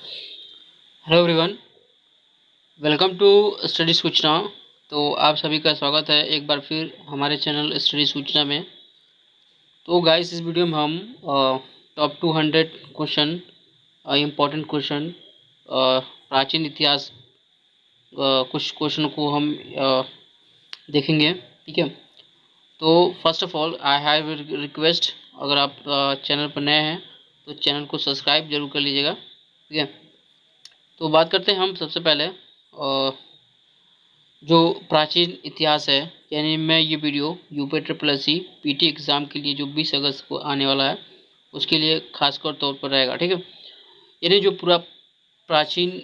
Hello everyone, welcome to study Suchna. तो आप सभी का स्वागत है एक बार फिर हमारे चैनल स्टडी सूचना में। तो गाइस, इस वीडियो में हम टॉप 200 क्वेश्चन, इम्पोर्टेंट क्वेश्चन, प्राचीन इतिहास, कुछ क्वेश्चन को हम देखेंगे। ठीक है। तो first of all I have request, अगर आप चैनल पर नए हैं तो चैनल को सब्सक्राइब जरूर कर लीजिएगा। ठीक है। तो बात करते हैं हम सबसे पहले जो प्राचीन इतिहास है, यानी मैं ये वीडियो यूपी पीटी एग्ज़ाम के लिए जो 20 अगस्त को आने वाला है उसके लिए खासकर तौर पर रहेगा। ठीक है। यानी जो पूरा प्राचीन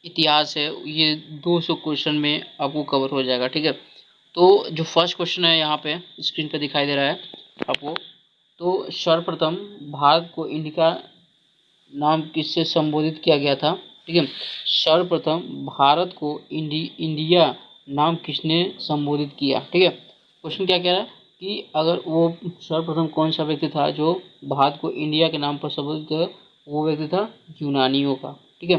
इतिहास है ये 200 क्वेश्चन में आपको कवर हो जाएगा। ठीक है। तो जो फर्स्ट क्वेश्चन है यहाँ पे स्क्रीन पे दिखाई दे रहा है आपको। तो सर्वप्रथम भारत को इंडिया नाम किससे संबोधित किया गया था? ठीक है। सर्वप्रथम भारत को इंडिया नाम किसने संबोधित किया? ठीक है। क्वेश्चन क्या कह रहा है कि अगर वो सर्वप्रथम कौन सा व्यक्ति था जो भारत को इंडिया के नाम पर संबोधित किया? वो व्यक्ति था यूनानियों का। ठीक है।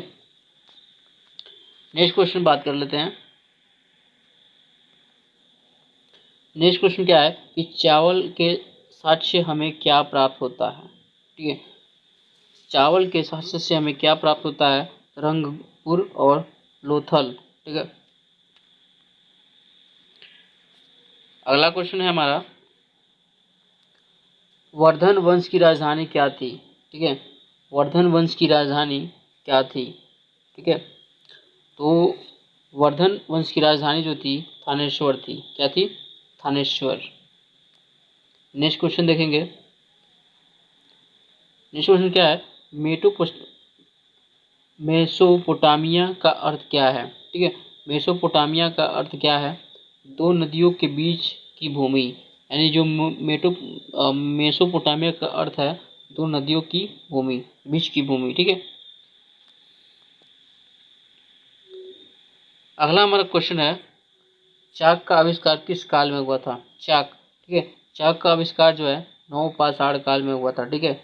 नेक्स्ट क्वेश्चन बात कर लेते हैं। नेक्स्ट क्वेश्चन क्या है कि चावल के साक्ष्य से हमें क्या प्राप्त होता है? ठीक है। चावल के साक्ष्य से हमें क्या प्राप्त होता है? रंगपुर और लोथल। ठीक है। अगला क्वेश्चन है हमारा, वर्धन वंश की राजधानी क्या थी? ठीक है। वर्धन वंश की राजधानी क्या थी? ठीक है। तो वर्धन वंश की राजधानी जो थी थानेश्वर थी। क्या थी? थानेश्वर। नेक्स्ट क्वेश्चन देखेंगे। नेक्स्ट क्वेश्चन क्या है? मेसोपोटामिया का अर्थ क्या है? ठीक है। मेसोपोटामिया का अर्थ क्या है? दो नदियों के बीच की भूमि। यानी जो मेसोपोटामिया का अर्थ है दो नदियों की भूमि, बीच की भूमि। ठीक है। अगला हमारा क्वेश्चन है, चाक का आविष्कार किस काल में हुआ था? चाक। ठीक है। चाक का आविष्कार जो है नवपाषाण काल में हुआ था। ठीक है।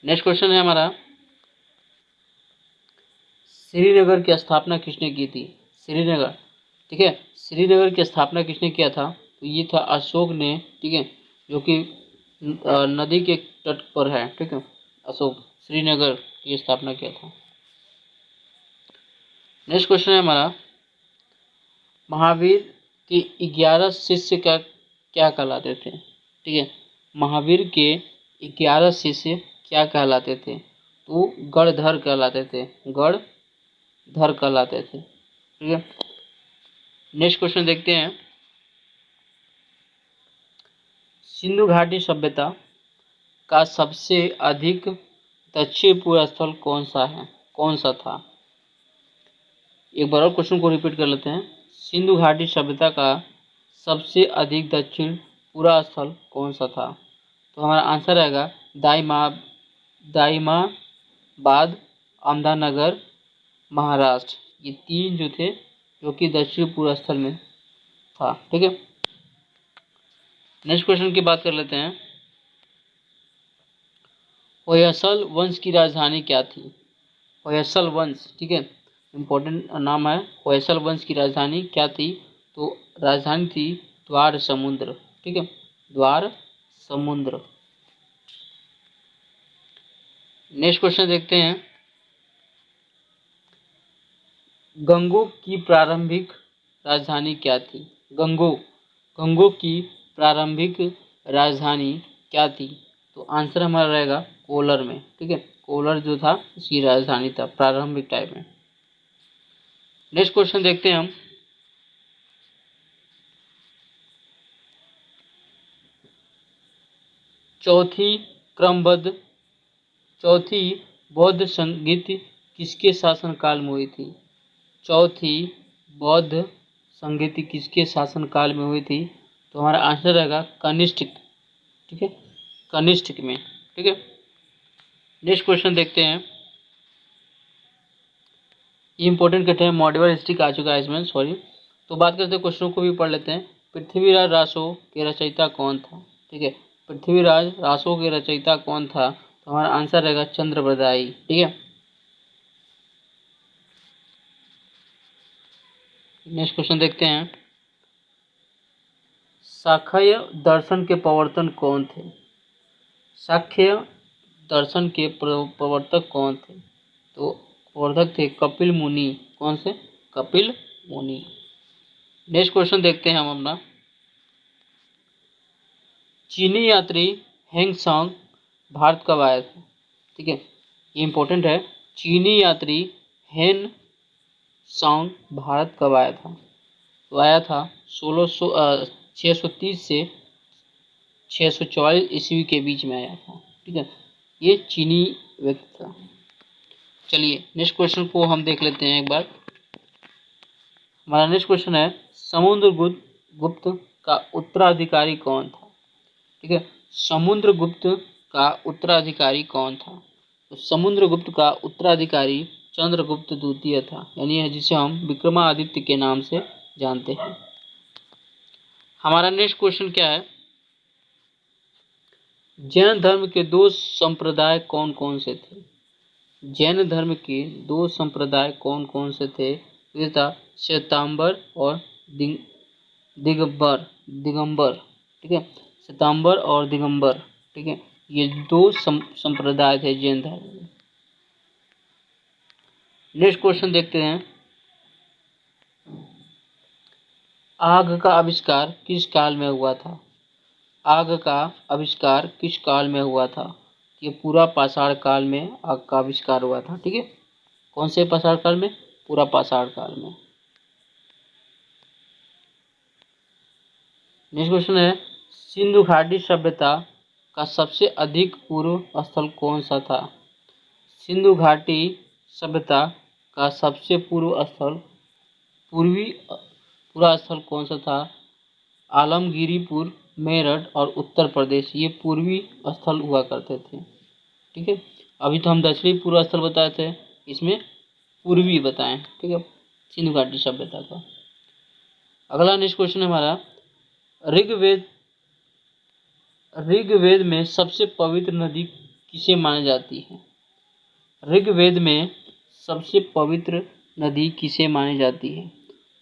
नेक्स्ट क्वेश्चन है हमारा, श्रीनगर की स्थापना किसने की थी? श्रीनगर। ठीक है। श्रीनगर की स्थापना किसने किया था? तो ये था अशोक ने। ठीक है। जो कि नदी के तट पर है। ठीक है। अशोक श्रीनगर की स्थापना किया था। नेक्स्ट क्वेश्चन है हमारा, महावीर के 11 शिष्य क्या क्या कहलाते थे? ठीक है। महावीर के 11 शिष्य क्या कहलाते थे? तो गणधर कहलाते थे। गणधर कहलाते थे। ठीक है। नेक्स्ट क्वेश्चन देखते हैं, सिंधु घाटी सभ्यता का सबसे अधिक दक्षिण पूर्व स्थल कौन सा है? कौन सा था? एक बार और क्वेश्चन को रिपीट कर लेते हैं। सिंधु घाटी सभ्यता का सबसे अधिक दक्षिण पूर्व स्थल कौन सा था? तो हमारा आंसर रहेगा दाइमाबाद, अहमदनगर, महाराष्ट्र। ये तीन जो थे जो कि दक्षिण पूर्व स्थल में था। ठीक है। नेक्स्ट क्वेश्चन की बात कर लेते हैं, होयसल वंश की राजधानी क्या थी? होयसल वंश। ठीक है। इम्पोर्टेंट नाम है। होयसल वंश की राजधानी क्या थी? तो राजधानी थी द्वार समुद्र। ठीक है। द्वार समुद्र। नेक्स्ट क्वेश्चन देखते हैं, गंगो की प्रारंभिक राजधानी क्या थी? गंगो की प्रारंभिक राजधानी क्या थी? तो आंसर हमारा रहेगा कोलर में। ठीक है। कोलर जो था इसकी राजधानी था प्रारंभिक टाइम में। नेक्स्ट क्वेश्चन देखते हैं हम, चौथी बौद्ध संगीत किसके शासनकाल में हुई थी? चौथी बौद्ध संगीति किसके शासनकाल में हुई थी? तो हमारा आंसर रहेगा कनिष्ठ। ठीक है। कनिष्ठ में। ठीक है। नेक्स्ट क्वेश्चन देखते हैं, ये इंपॉर्टेंट कहते हैं, मॉड्यूलर हिस्ट्री का आ चुका है इसमें, सॉरी। तो बात करते हैं, क्वेश्चनों को भी पढ़ लेते हैं। पृथ्वीराज रासो के रचयिता कौन था? ठीक है। पृथ्वीराज रासो के रचयिता कौन था? तो हमारा आंसर रहेगा चंद्रप्रदायी। ठीक है, नेक्स्ट क्वेश्चन देखते हैं। शाक्य दर्शन के प्रवर्तन कौन थे? शाक्य दर्शन के प्रवर्तक कौन थे? तो प्रवर्तक थे कपिल मुनि। कौन से? कपिल मुनि। नेक्स्ट क्वेश्चन देखते हैं हम अपना। चीनी यात्री हेंगसांग भारत कब आया था? ठीक है, ये इंपॉर्टेंट है। चीनी यात्री हेन सांग भारत कब आया था? तो आया था 630 से 644 ईस्वी के बीच में आया था। ठीक है, ये चीनी व्यक्ति था। चलिए नेक्स्ट क्वेश्चन को हम देख लेते हैं एक बार। हमारा नेक्स्ट क्वेश्चन है, समुद्रगुप्त का उत्तराधिकारी कौन था? ठीक है, समुद्रगुप्त का उत्तराधिकारी कौन था? तो समुद्रगुप्त का उत्तराधिकारी चंद्रगुप्त द्वितीय था, यानी जिसे हम विक्रमादित्य के नाम से जानते हैं। हमारा नेक्स्ट क्वेश्चन क्या है? जैन धर्म के दो संप्रदाय कौन कौन से थे? जैन धर्म के दो संप्रदाय कौन कौन से थे? ये था श्वेतांबर और दिगंबर। ठीक है, श्वेतांबर और दिगंबर। ठीक है, ये दो संप्रदाय थे जैन धर्म में। नेक्स्ट क्वेश्चन देखते हैं। आग का आविष्कार किस काल में हुआ था? आग का आविष्कार किस काल में हुआ था? ये पूरा पाषाण काल में आग का आविष्कार हुआ था। ठीक है, कौन से पाषाण काल में? पूरा पाषाण काल में। नेक्स्ट क्वेश्चन है, सिंधु घाटी सभ्यता का सबसे अधिक पूर्व स्थल कौन सा था? सिंधु घाटी सभ्यता का सबसे पूर्वा स्थल कौन सा था? आलमगीरपुर, मेरठ और उत्तर प्रदेश, ये पूर्वी स्थल हुआ करते थे। ठीक है, अभी तो हम दक्षिणी पूर्व स्थल बताए थे, इसमें पूर्वी बताएं। ठीक है, सिंधु घाटी सभ्यता का। अगला नेक्स्ट क्वेश्चन है हमारा, ऋग्वेद में सबसे पवित्र नदी किसे मानी जाती है? ऋग्वेद में सबसे पवित्र नदी किसे मानी जाती है?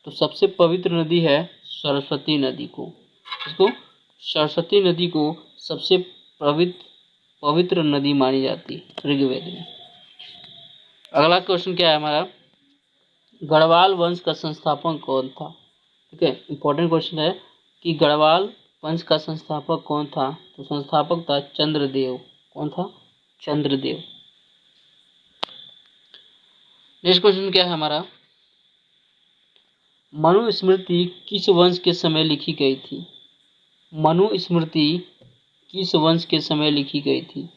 तो सबसे पवित्र नदी है सरस्वती नदी को। इसको सरस्वती नदी को सबसे पवित्र नदी मानी जाती है ऋग्वेद में। अगला क्वेश्चन क्या है हमारा, गढ़वाल वंश का संस्थापक कौन था? ठीक है, इंपॉर्टेंट क्वेश्चन है कि गढ़वाल वंश का संस्थापक कौन था? तो संस्थापक था चंद्रदेव। कौन था? चंद्रदेव। नेक्स्ट क्वेश्चन क्या है हमारा, मनुस्मृति किस वंश के समय लिखी गई थी? मनुस्मृति किस वंश के समय लिखी गई थी?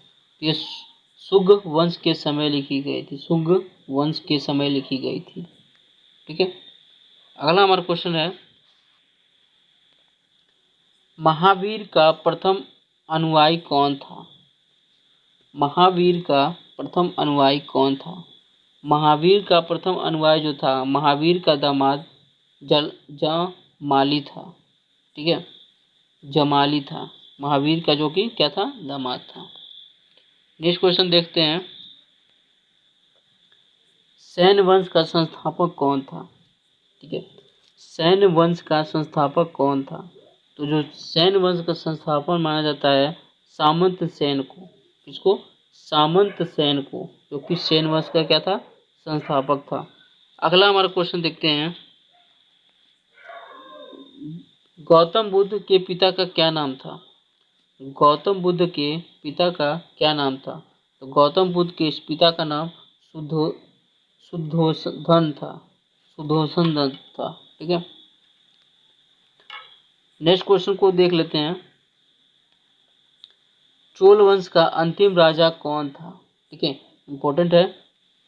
ये शुंग वंश के समय लिखी गई थी। शुंग वंश के समय लिखी गई थी। ठीक है, अगला हमारा क्वेश्चन है, महावीर का प्रथम अनुयायी कौन था? महावीर का प्रथम अनुयायी कौन था? महावीर का प्रथम अनुयायी जो था, महावीर का दामाद जमाली था। ठीक है, जमाली था महावीर का, जो कि क्या था? दामाद था। नेक्स्ट क्वेश्चन देखते हैं, सैन वंश का संस्थापक कौन था? ठीक है, सैन वंश का संस्थापक कौन था? तो जो सैन वंश का संस्थापक माना जाता है सामंत सेन को। किसको? सामंत सेन को, जो कि सैन वंश का क्या था? संस्थापक था। अगला हमारा क्वेश्चन देखते हैं, गौतम बुद्ध के पिता का क्या नाम था? गौतम बुद्ध के पिता का क्या नाम था? तो गौतम बुद्ध के इस पिता का नाम शुद्धोधन था। शुद्धोधन था। ठीक है, नेक्स्ट क्वेश्चन को देख लेते हैं, चोल वंश का अंतिम राजा कौन था? ठीक है, इंपॉर्टेंट है,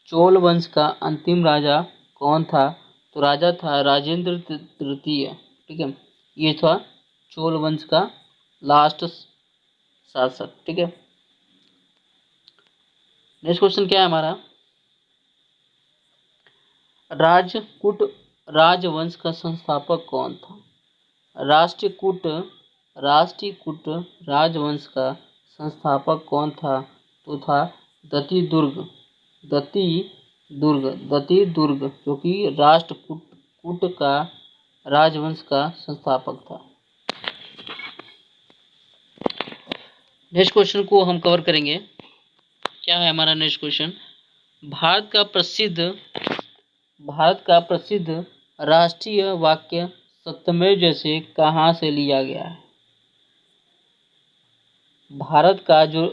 चोल वंश का अंतिम राजा कौन था? तो राजा था राजेंद्र तृतीय। ठीक है, ये था चोल वंश का लास्ट शासक। ठीक है, नेक्स्ट क्वेश्चन क्या है हमारा, राष्ट्रकूट राजवंश का संस्थापक कौन था? राष्ट्रकूट राजवंश का संस्थापक कौन था? तो था दत्ती दुर्ग, दत्ती दत्ती दुर्ग, जो कि राष्ट्रकूट कूट का राजवंश का संस्थापक था। नेक्स्ट क्वेश्चन को हम कवर करेंगे। क्या है हमारा नेक्स्ट क्वेश्चन? भारत का प्रसिद्ध राष्ट्रीय वाक्य सत्यमेव जैसे कहाँ से लिया गया है? भारत का जो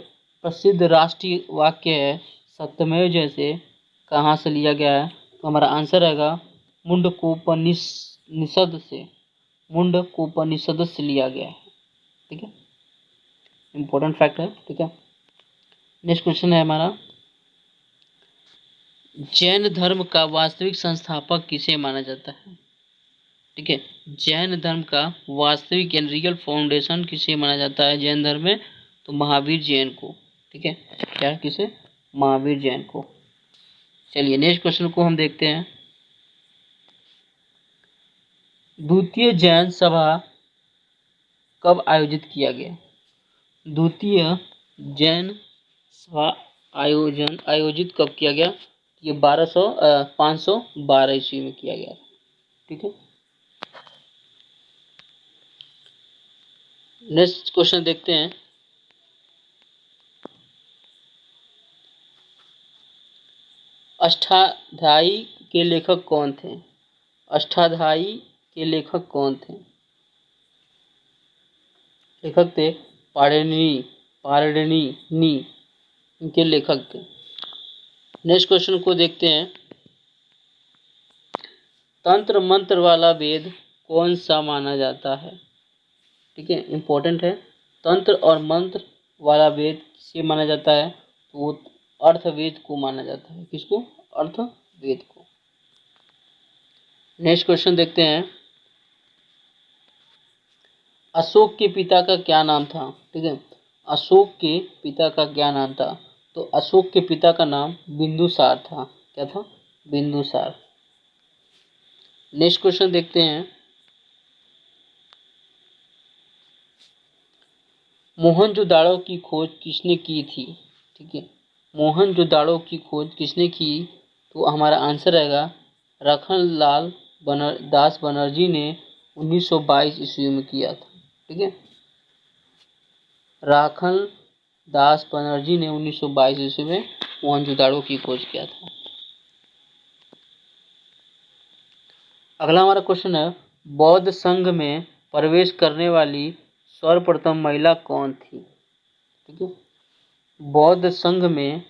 प्रसिद्ध राष्ट्रीय वाक्य है सत्यमेव जैसे कहाँ से लिया गया है? तो हमारा आंसर रहेगा मुंडकोपनिषद से लिया गया है। ठीक है, इंपॉर्टेंट फैक्ट है। ठीक है, नेक्स्ट क्वेश्चन है हमारा, जैन धर्म का वास्तविक संस्थापक किसे माना जाता है? ठीक है, जैन धर्म का वास्तविक यानी रियल फाउंडेशन किसे माना जाता है जैन धर्म में? तो महावीर जैन को। ठीक है, क्या किसे? महावीर जैन को। चलिए नेक्स्ट क्वेश्चन को हम देखते हैं। द्वितीय जैन सभा कब आयोजित किया गया? द्वितीय जैन सभा आयोजित कब किया गया? ये 512 ईस्वी में किया गया। ठीक है, नेक्स्ट क्वेश्चन देखते हैं। अष्टाध्यायी के लेखक कौन थे? अष्टाध्यायी के लेखक कौन थे? लेखक थे पाणिनि इनके लेखक थे। नेक्स्ट क्वेश्चन को देखते हैं। तंत्र मंत्र वाला वेद कौन सा माना जाता है? ठीक है, इंपॉर्टेंट है। तंत्र और मंत्र वाला वेद किसे माना जाता है? तो वो अर्थवेद को माना जाता है। किसको? अर्थवेद को। नेक्स्ट क्वेश्चन देखते हैं। अशोक के पिता का क्या नाम था? ठीक है, अशोक के पिता का क्या नाम था? तो अशोक के पिता का नाम बिंदुसार था। क्या था? बिंदुसार। नेक्स्ट क्वेश्चन देखते हैं। मोहनजोदाड़ो की खोज किसने की थी? ठीक है, मोहनजोदाड़ो की खोज किसने की? तो हमारा आंसर रहेगा रखनलाल दास बनर्जी ने 1922 ईस्वी में किया था। ठीक है, राखल दास बनर्जी ने 1922 ईस्वी में मोहनजोदाड़ो की खोज किया था। अगला हमारा क्वेश्चन है, बौद्ध संघ में प्रवेश करने वाली सर्वप्रथम महिला कौन थी? ठीक है, बौद्ध संघ में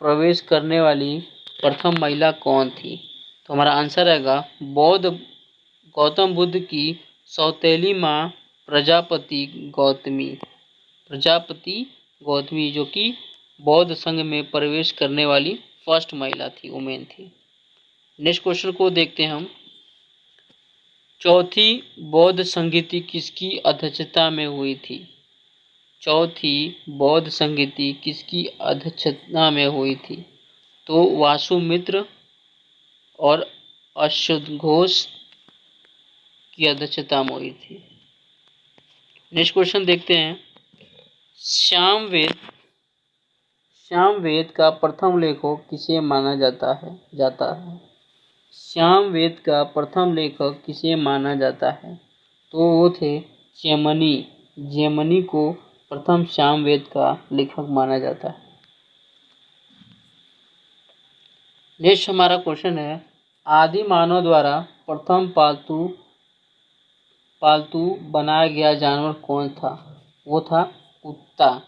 प्रवेश करने वाली प्रथम महिला कौन थी? तो हमारा आंसर रहेगा गौतम बुद्ध की सौतेली माँ प्रजापति गौतमी, जो कि बौद्ध संघ में प्रवेश करने वाली फर्स्ट महिला थी, वुमेन थी। नेक्स्ट क्वेश्चन को देखते हैं हम। चौथी बौद्ध संगीति किसकी अध्यक्षता में हुई थी? चौथी बौद्ध संगीति किसकी अध्यक्षता में हुई थी? तो वासुमित्र और अश्वघोष की अध्यक्षता में हुई थी। नेक्स्ट क्वेश्चन देखते हैं। सामवेद का प्रथम लेखक किसे माना जाता है? सामवेद का प्रथम लेखक किसे माना जाता है? तो वो थे जैमिनी को प्रथम सामवेद का लेखक माना जाता है। नेक्स्ट हमारा क्वेश्चन है, आदि मानव द्वारा प्रथम पालतू बनाया गया जानवर कौन था? वो था कुत्ता।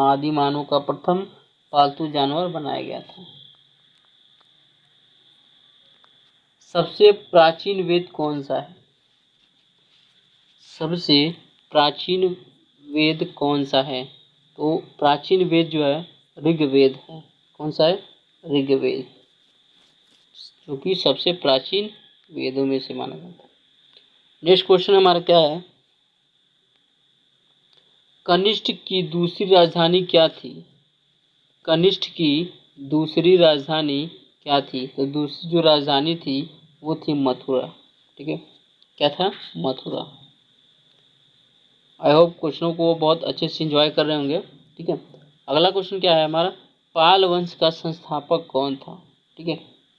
आदि मानव का प्रथम पालतू जानवर बनाया गया था। सबसे प्राचीन वेद कौन सा है? सबसे प्राचीन वेद कौन सा है? तो प्राचीन वेद जो है ऋग्वेद है। कौन सा है? ऋग्वेद, जो कि सबसे प्राचीन वेदों में से माना जाता है। नेक्स्ट क्वेश्चन हमारा क्या है, कनिष्ठ की दूसरी राजधानी क्या थी? कनिष्ठ की दूसरी राजधानी क्या थी? तो दूसरी जो राजधानी थी वो थी मथुरा। ठीक है, क्या था? मथुरा। आई होप क्वेश्चनों को बहुत अच्छे से एंजॉय कर रहे होंगे। ठीक है, अगला क्वेश्चन क्या है हमारा, पाल वंश का संस्थापक कौन था। ठीक है,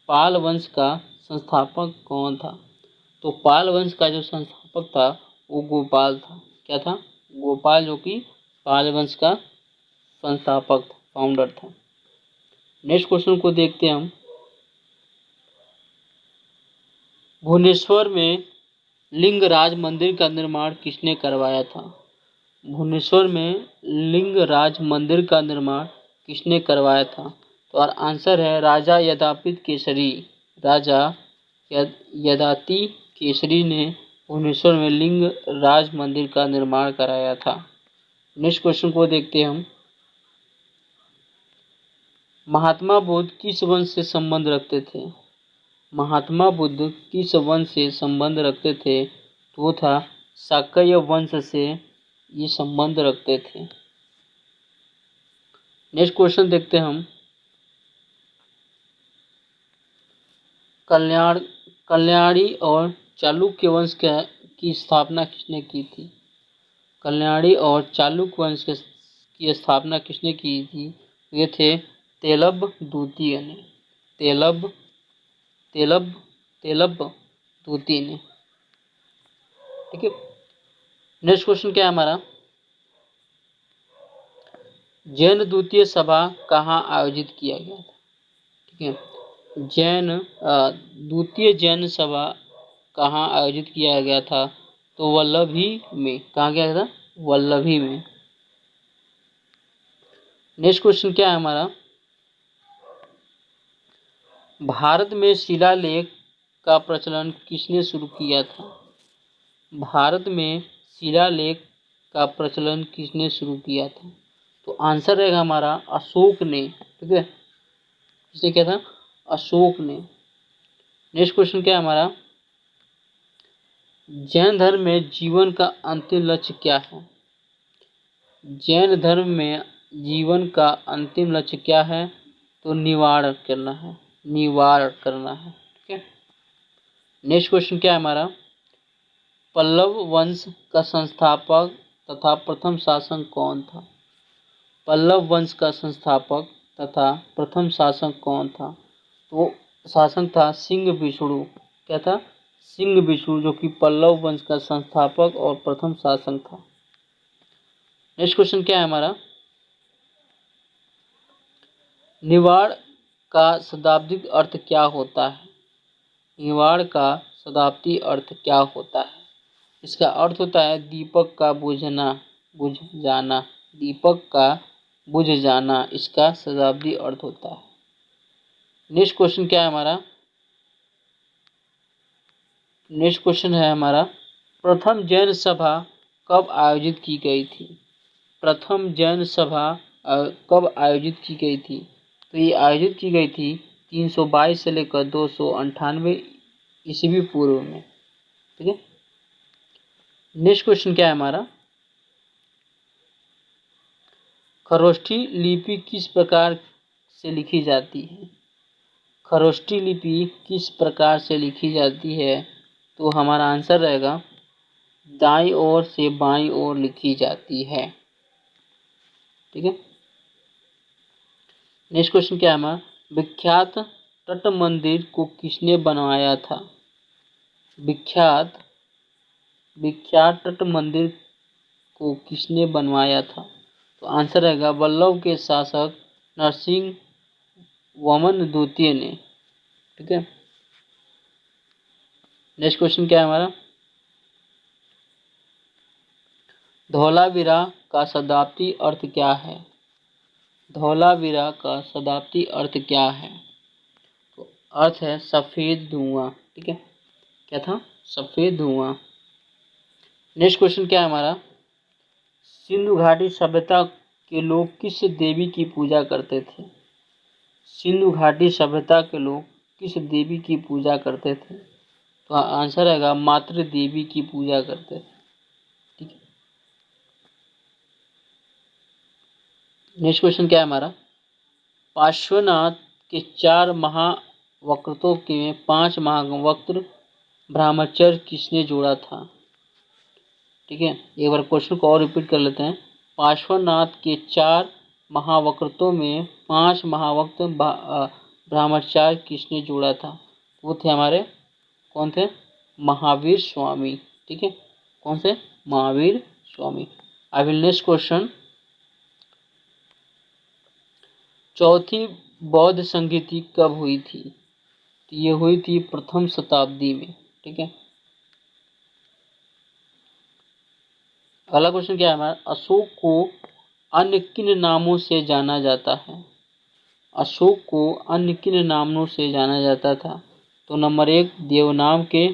पाल वंश का संस्थापक कौन था। तो पाल वंश का जो संस्थापक था वो गोपाल था। क्या था, गोपाल, जो कि पाल वंश का संस्थापक था, फाउंडर था। नेक्स्ट क्वेश्चन को देखते हैं हम। भुवनेश्वर में लिंगराज मंदिर का निर्माण किसने करवाया था। भुवनेश्वर में लिंगराज मंदिर का निर्माण किसने करवाया था। तो और आंसर है राजा यदापित केसरी। राजा यदाति केसरी ने भुवनेश्वर में लिंगराज मंदिर का निर्माण कराया था। नेक्स्ट क्वेश्चन को देखते हैं हम। महात्मा बुद्ध किस वंश से संबंध रखते थे। महात्मा बुद्ध किस वंश से संबंध रखते थे। तो वो था शाक्य वंश से ये संबंध रखते थे। नेक्स्ट क्वेश्चन देखते हैं हम। कल्याणी और चालुक्य वंश की स्थापना किसने की थी। कल्याणी और चालुक्य वंश की स्थापना किसने की थी। ये थे तेलब द्वितीय ने। तेलब द्वितीय ने। ठीक है, नेक्स्ट क्वेश्चन क्या है हमारा, जैन द्वितीय सभा कहाँ आयोजित किया गया था। ठीक है, द्वितीय जैन सभा कहाँ आयोजित किया गया था। तो वल्लभी में। कहाँ गया था, वल्लभी में। नेक्स्ट क्वेश्चन क्या है हमारा, भारत में शिलालेख का प्रचलन किसने शुरू किया था। भारत में शिलालेख का प्रचलन किसने शुरू किया था। तो आंसर रहेगा हमारा अशोक ने। ठीक है, किसने किया था, अशोक ने। नेक्स्ट क्वेश्चन क्या है हमारा, जैन धर्म में जीवन का अंतिम लक्ष्य क्या है। जैन धर्म में जीवन का अंतिम लक्ष्य क्या है। तो निवारण करना है, निवारण करना है। ठीक है, नेक्स्ट क्वेश्चन क्या है हमारा, पल्लव वंश का संस्थापक तथा प्रथम शासक कौन था। पल्लव वंश का संस्थापक तथा प्रथम शासक कौन था। तो शासक था सिंह विष्णु। क्या था, सिंह विष्णु, जो कि पल्लव वंश का संस्थापक और प्रथम शासक था। नेक्स्ट क्वेश्चन क्या है हमारा, निवाड़ का शताब्दिक अर्थ क्या होता है। निवाड़ का शताब्दी अर्थ क्या होता है। इसका अर्थ होता है दीपक का बुझना, बुझ जाना। दीपक का बुझ जाना इसका शताब्दी अर्थ होता है। नेक्स्ट क्वेश्चन क्या है हमारा, नेक्स्ट क्वेश्चन है हमारा, प्रथम जैन सभा कब आयोजित की गई थी। प्रथम जैन सभा कब आयोजित की गई थी। तो ये आयोजित की गई थी 322 से लेकर 298 ईस्वी पूर्व में। ठीक है, नेक्स्ट क्वेश्चन क्या है हमारा, खरोष्ठी लिपि किस प्रकार से लिखी जाती है। खरोष्ठी लिपि किस प्रकार से लिखी जाती है। तो हमारा आंसर रहेगा दाईं ओर से बाईं ओर लिखी जाती है। ठीक है, नेक्स्ट क्वेश्चन क्या है हमारा, विख्यात तट मंदिर को किसने बनवाया था। विख्यात तट मंदिर को किसने बनवाया था। तो आंसर रहेगा वल्लभ के शासक नरसिंह वर्मन द्वितीय ने। ठीक है, नेक्स्ट क्वेश्चन क्या है हमारा, धौलावीरा का शताब्दी अर्थ क्या है। धौलावीरा का शताब्दी अर्थ क्या है। तो अर्थ है सफेद धुआं। ठीक है, क्या था, सफेद धुआं। नेक्स्ट क्वेश्चन क्या है हमारा, सिंधु घाटी सभ्यता के लोग किस देवी की पूजा करते थे। सिंधु घाटी सभ्यता के लोग किस देवी की पूजा करते थे। तो आंसर रहेगा मातृ देवी की पूजा करते थे। ठीक है, नेक्स्ट क्वेश्चन क्या है हमारा, पार्श्वनाथ के 4 महावक्तों के 5 महावक्त ब्रह्मचर्य किसने जोड़ा था। ठीक है, एक बार क्वेश्चन को और रिपीट कर लेते हैं। पार्श्वनाथ के 4 महावक्तों में 5 महावक्त ब्रह्मचार्य किसने जोड़ा था? वो थे हमारे, कौन थे? महावीर स्वामी। ठीक है, कौन से? Mahavir Swami. I will next question. चौथी बौद्ध संगीति कब हुई थी? तो ये हुई थी प्रथम शताब्दी में। ठीक है, अगला क्वेश्चन क्या है हमारा? अशोक को अन्य किन नामों से जाना जाता है? अशोक को अन्य किन नामों से जाना जाता था? तो नंबर 1 देवनाम के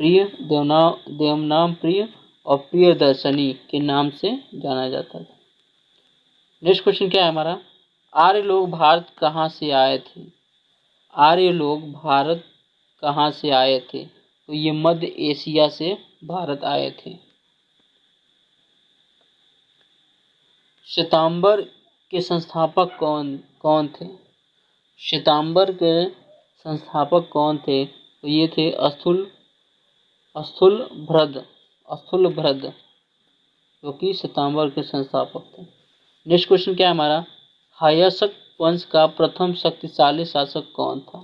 प्रिय, देवनाम प्रिय और प्रियदर्शनी के नाम से जाना जाता था। नेक्स्ट क्वेश्चन क्या है हमारा? आर्य लोग भारत कहाँ से आए थे? आर्य लोग भारत कहाँ से आए थे? तो ये मध्य एशिया से भारत आए थे। श्वेतांबर के संस्थापक कौन कौन थे? श्वेतांबर के संस्थापक कौन थे? तो ये थे स्थूलभ्रद, जो कि श्वेतांबर के संस्थापक थे। नेक्स्ट क्वेश्चन क्या है हमारा? हयशक वंश का प्रथम शक्तिशाली शासक कौन था?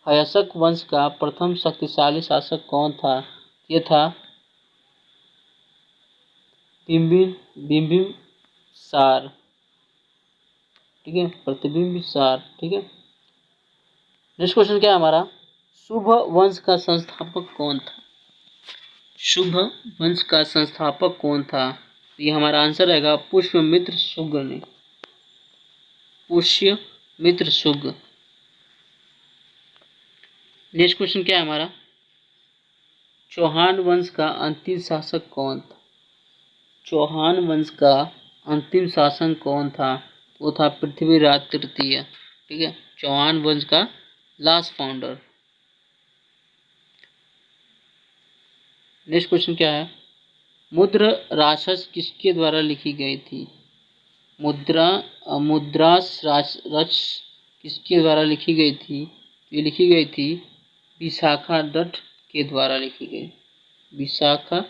हयशक वंश का प्रथम शक्तिशाली शासक कौन था? ये था बिंबिसार। ठीक है, प्रतिबिंबिसार। ठीक है, नेक्स्ट क्वेश्चन क्या है हमारा? शुभ वंश का संस्थापक कौन था? शुभ वंश का संस्थापक कौन था? ये हमारा आंसर रहेगा पुष्यमित्र शुंग ने। पुष्यमित्र शुंग। नेक्स्ट क्वेश्चन क्या है हमारा? चौहान वंश का अंतिम शासक कौन था? चौहान वंश का अंतिम शासक कौन था? वो था पृथ्वीराज तृतीय। ठीक है, चौहान वंश का लास्ट फाउंडर। नेक्स्ट क्वेश्चन क्या है? मुद्र राक्षस किसके द्वारा लिखी गई थी? मुद्रास राक्षस किसके द्वारा लिखी गई थी? ये लिखी गई थी विशाखा दत्त के द्वारा लिखी गई। विशाखा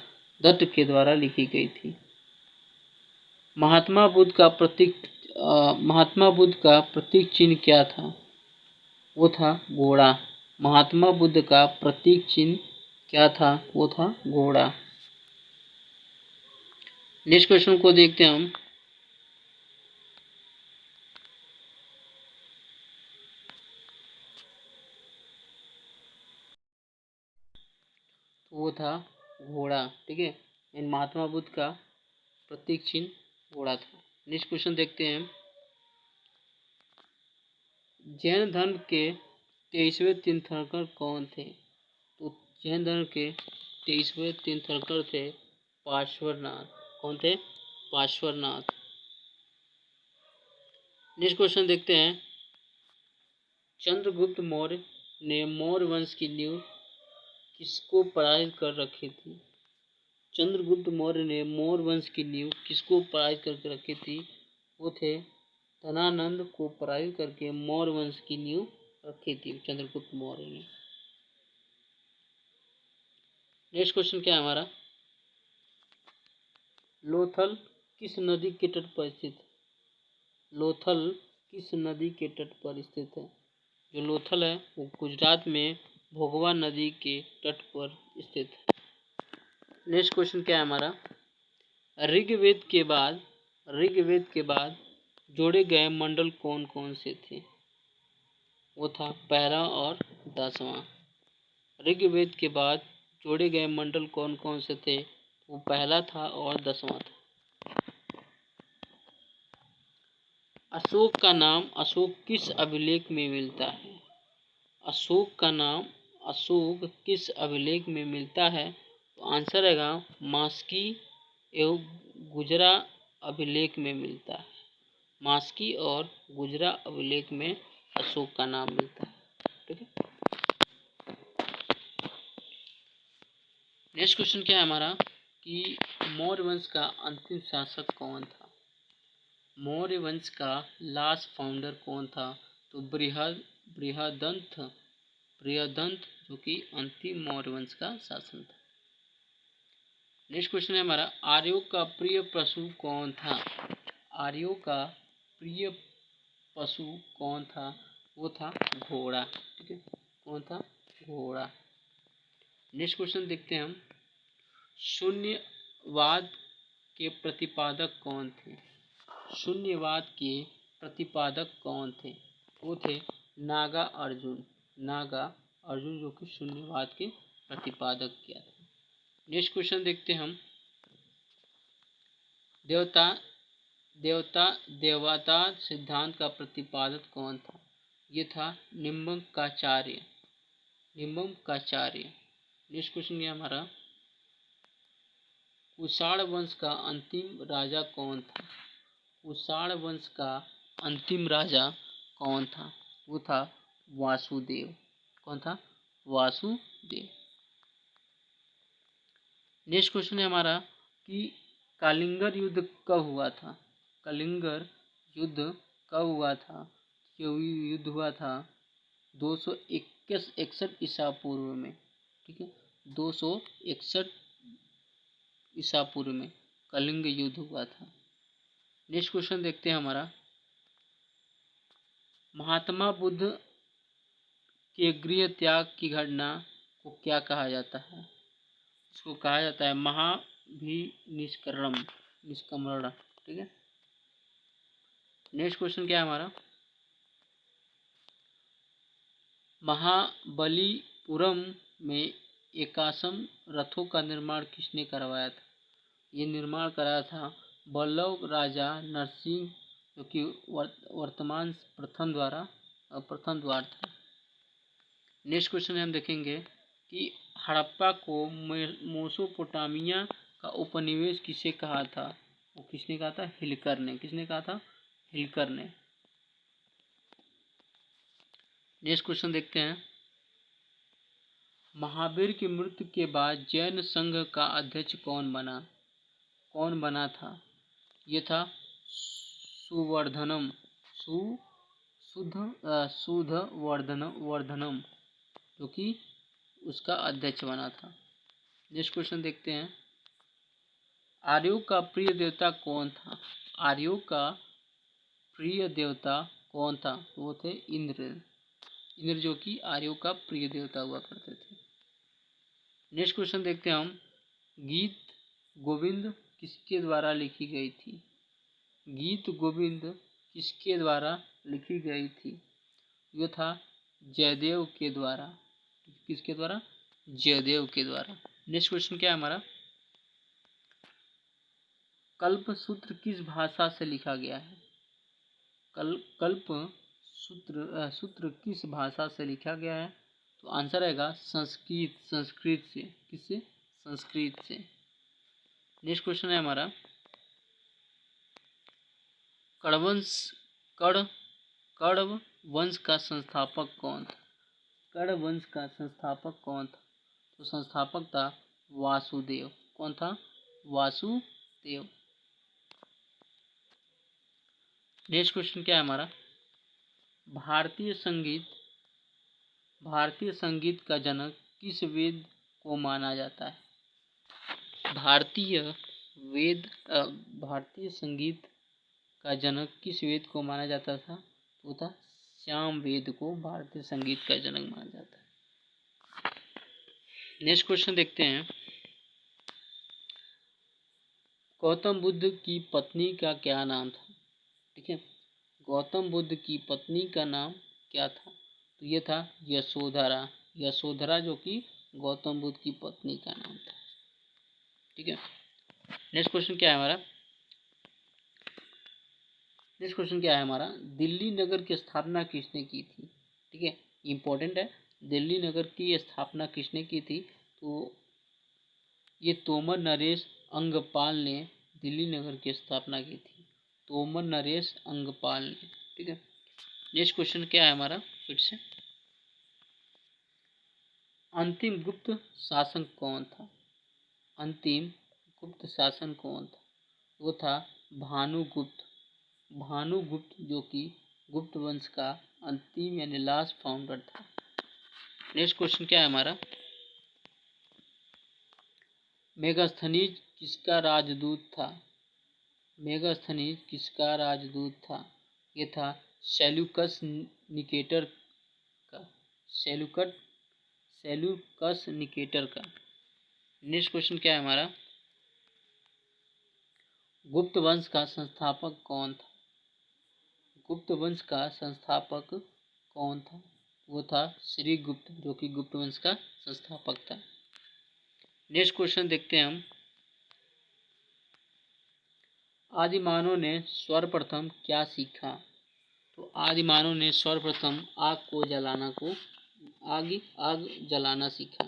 दत्त के द्वारा लिखी गई थी। महात्मा बुद्ध का प्रतीक चिन्ह क्या था? वो था घोड़ा। महात्मा बुद्ध का प्रतीक चिन्ह क्या था? वो था घोड़ा। नेक्स्ट क्वेश्चन को देखते हैं हम। वो था घोड़ा। ठीक है, इन महात्मा बुद्ध का प्रतीक चिन्ह घोड़ा था। नेक्स्ट क्वेश्चन देखते हैं। जैन धर्म के 23वें तीर्थंकर कौन थे? तो जैन धर्म के 23वें तीर्थंकर थे पार्श्वनाथ। कौन थे? पार्श्वनाथ। नेक्स्ट क्वेश्चन देखते हैं। चंद्रगुप्त मौर्य ने मौर्य वंश की नींव किसको पराजित कर रखी थी? चंद्रगुप्त मौर्य ने मौर्य वंश की नींव किसको पराजित करके रखी थी? वो थे धनानंद को पराजित करके मौर्य वंश की नींव रखी थी चंद्रगुप्त मौर्य ने। नेक्स्ट क्वेश्चन क्या है हमारा? लोथल किस नदी के तट पर स्थित है? लोथल किस नदी के तट पर स्थित है? जो लोथल है वो गुजरात में भोगवा नदी के तट पर स्थित है। नेक्स्ट क्वेश्चन क्या है हमारा? ऋग्वेद के बाद जोड़े गए मंडल कौन कौन से थे? वो था पहला और 10वां। ऋग्वेद के बाद जोड़े गए मंडल कौन कौन से थे? वो पहला था और 10वां था। अशोक का नाम अशोक किस अभिलेख में मिलता है? अशोक का नाम अशोक किस अभिलेख में मिलता है? तो आंसर रहेगा मास्की एवं गुजरा अभिलेख में मिलता है। मास्की और गुजरा अभिलेख में अशोक का नाम मिलता है। ठीक है, नेक्स्ट क्वेश्चन क्या है हमारा कि मौर्य वंश का अंतिम शासक कौन था? मौर्य वंश का लास्ट फाउंडर कौन था? तो बृहदंत जो कि अंतिम मौर्य वंश का शासन था। नेक्स्ट क्वेश्चन है हमारा आर्यों का प्रिय पशु कौन था? आर्यों का प्रिय पशु कौन था? वो था घोड़ा। ठीक है, कौन था? घोड़ा। नेक्स्ट क्वेश्चन देखते हैं हम। शून्यवाद के प्रतिपादक कौन थे? शून्यवाद के प्रतिपादक कौन थे? वो थे नागा अर्जुन। नागा अर्जुन जो कि शून्यवाद के प्रतिपादक किया था। नेक्स्ट क्वेश्चन देखते हैं हम। देवता देवता देवता सिद्धांत का प्रतिपादक कौन था? ये था निम्बकाचार्य। निम्बकाचार्य। नेक्स्ट क्वेश्चन ये हमारा। कुषाण वंश का अंतिम राजा कौन था? कुषाण वंश का अंतिम राजा कौन था? वो था वासुदेव। कौन था? वासुदेव। नेक्स्ट क्वेश्चन है हमारा कि कलिंगर युद्ध कब हुआ था? कलिंगर युद्ध कब हुआ था? युद्ध हुआ था 261 ईसा पूर्व में। ठीक है, 261 ईसा पूर्व में कलिंग युद्ध हुआ था। नेक्स्ट क्वेश्चन देखते हैं हमारा। महात्मा बुद्ध के गृह त्याग की घटना को क्या कहा जाता है? इसको कहा जाता है निष्कर्मण। ठीक है। नेक्स्ट क्वेश्चन क्या है हमारा। महाबलीपुरम में एकाश्म रथों का निर्माण किसने करवाया था? ये निर्माण कराया था बल्लव राजा नरसिंह, जो कि वर्तमान प्रथम द्वार था। नेक्स्ट क्वेश्चन हम देखेंगे कि हड़प्पा को मेसोपोटामिया का उपनिवेश किसे कहा था? वो किसने कहा था? हिलकर ने। किसने कहा था? हिलकर ने। नेक्स्ट क्वेश्चन देखते हैं। महावीर की मृत्यु के बाद जैन संघ का अध्यक्ष कौन बना था? ये था सुवर्धनम। वर्धनम, जो कि उसका अध्यक्ष बना था। नेक्स्ट क्वेश्चन देखते हैं। आर्यों का प्रिय देवता कौन था? आर्यों का प्रिय देवता कौन था? वो थे इंद्र, जो कि आर्यों का प्रिय देवता हुआ करते थे। नेक्स्ट क्वेश्चन देखते हैं हम। गीत गोविंद किसके द्वारा लिखी गई थी? गीत गोविंद किसके द्वारा लिखी गई थी? यह था जयदेव के द्वारा। किसके द्वारा? जयदेव के द्वारा। नेक्स्ट क्वेश्चन क्या है हमारा। कल्प सूत्र किस भाषा से लिखा गया है? कल्प सूत्र किस भाषा से लिखा गया है? तो आंसर रहेगा संस्कृत से। किससे? संस्कृत से। नेक्स्ट क्वेश्चन है हमारा। कण्व वंश का संस्थापक कौन था? कण्व वंश का संस्थापक कौन था? तो संस्थापक था वासुदेव। कौन था? वासुदेव। नेक्स्ट क्वेश्चन क्या है हमारा। भारतीय संगीत का जनक किस वेद को माना जाता है? भारतीय संगीत का जनक किस वेद को माना जाता था? तो था श्याम वेद को भारतीय संगीत का जनक माना जाता है। नेक्स्ट क्वेश्चन देखते हैं। गौतम बुद्ध की पत्नी का क्या नाम था? ठीक है, गौतम बुद्ध की पत्नी का नाम क्या था? तो ये था यशोधरा। यशोधरा जो कि गौतम बुद्ध की पत्नी का नाम था। ठीक है। नेक्स्ट क्वेश्चन क्या है हमारा। दिल्ली नगर की स्थापना किसने की थी? ठीक है, इंपॉर्टेंट है। दिल्ली नगर की स्थापना किसने की थी? तो ये तोमर नरेश अंगपाल ने दिल्ली नगर की स्थापना की थी। तोमर नरेश अंगपाल ने। ठीक है। नेक्स्ट क्वेश्चन क्या है हमारा फिर से। अंतिम गुप्त शासक कौन था? अंतिम गुप्त शासक कौन था? वो था भानुगुप्त। भानुगुप्त जो कि गुप्त वंश का अंतिम यानी लास्ट फाउंडर था। नेक्स्ट क्वेश्चन क्या है हमारा। मेगास्थनीज किसका राजदूत था? मेगास्थनीज किसका राजदूत था? ये था सेल्यूकस निकेटर का, सेल्यूकस निकेटर का। नेक्स्ट क्वेश्चन क्या है हमारा, गुप्त वंश का संस्थापक कौन था? गुप्त वंश का संस्थापक कौन था? वो था श्रीगुप्त, जो कि गुप्त वंश का संस्थापक था। नेक्स्ट क्वेश्चन देखते हैं हम, आदिमानव ने सर्वप्रथम क्या सीखा? तो आदिमानव ने सर्वप्रथम आग जलाना सीखा।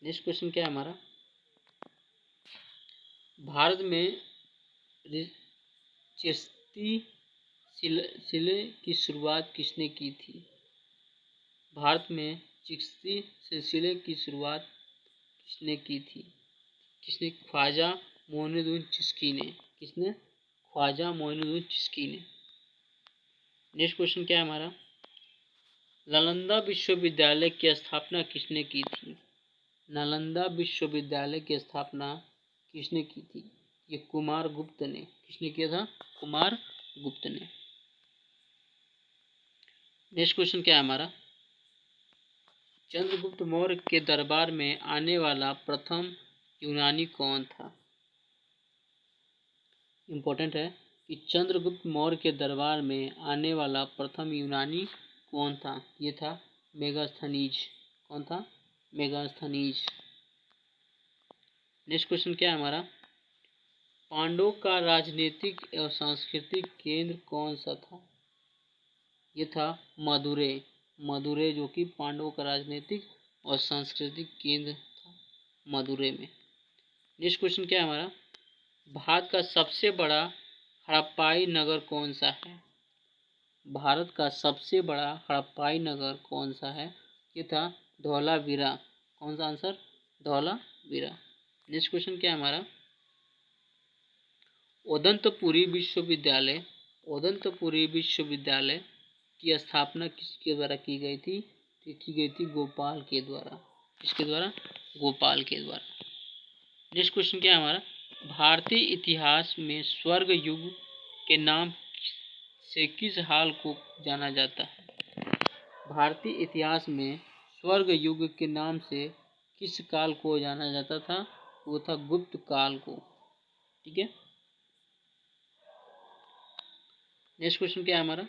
नेक्स्ट क्वेश्चन क्या है हमारा, भारत में चिश्ती सिलसिले की शुरुआत किसने की थी? भारत में चिश्ती सिलसिले की शुरुआत किसने की थी? किसने? ख्वाजा मोइनुद्दीन चिश्ती ने। किसने? ख्वाजा मोइनुद्दीन चिश्ती ने। नेक्स्ट क्वेश्चन क्या है हमारा, नालंदा विश्वविद्यालय की स्थापना किसने की थी? नालंदा विश्वविद्यालय की स्थापना किसने की थी? ये कुमार गुप्त ने। किसने किया था? कुमार गुप्त ने। नेक्स्ट क्वेश्चन क्या है हमारा, चंद्रगुप्त मौर्य के दरबार में आने वाला प्रथम यूनानी कौन था? इम्पोर्टेंट है कि चंद्रगुप्त मौर्य के दरबार में आने वाला प्रथम यूनानी कौन था? ये था मेगास्थनीज। कौन था? मेगास्थनीज। नेक्स्ट क्वेश्चन क्या है हमारा, पांडवों का राजनीतिक एवं सांस्कृतिक केंद्र कौन सा था? ये था मदुरै। मदुरै जो कि पांडवों का राजनीतिक और सांस्कृतिक केंद्र था, मदुरै में। नेक्स्ट क्वेश्चन क्या है हमारा, भारत का सबसे बड़ा हड़प्पाई नगर कौन सा है? भारत का सबसे बड़ा हड़प्पाई नगर कौन सा है? ये था धौलावीरा। कौन सा आंसर? धौलावीरा। नेक्स्ट क्वेश्चन क्या है हमारा, ओदंतपुरी विश्वविद्यालय की स्थापना किसके द्वारा की गई थी? की गई थी गोपाल के द्वारा। किसके द्वारा? गोपाल के द्वारा। नेक्स्ट क्वेश्चन क्या है हमारा, भारतीय इतिहास में स्वर्ग युग के नाम से किस हाल को जाना जाता है? भारतीय इतिहास में स्वर्ग युग के नाम से किस काल को जाना जाता था? वो था गुप्त काल को। ठीक है। नेक्स्ट क्वेश्चन क्या है हमारा,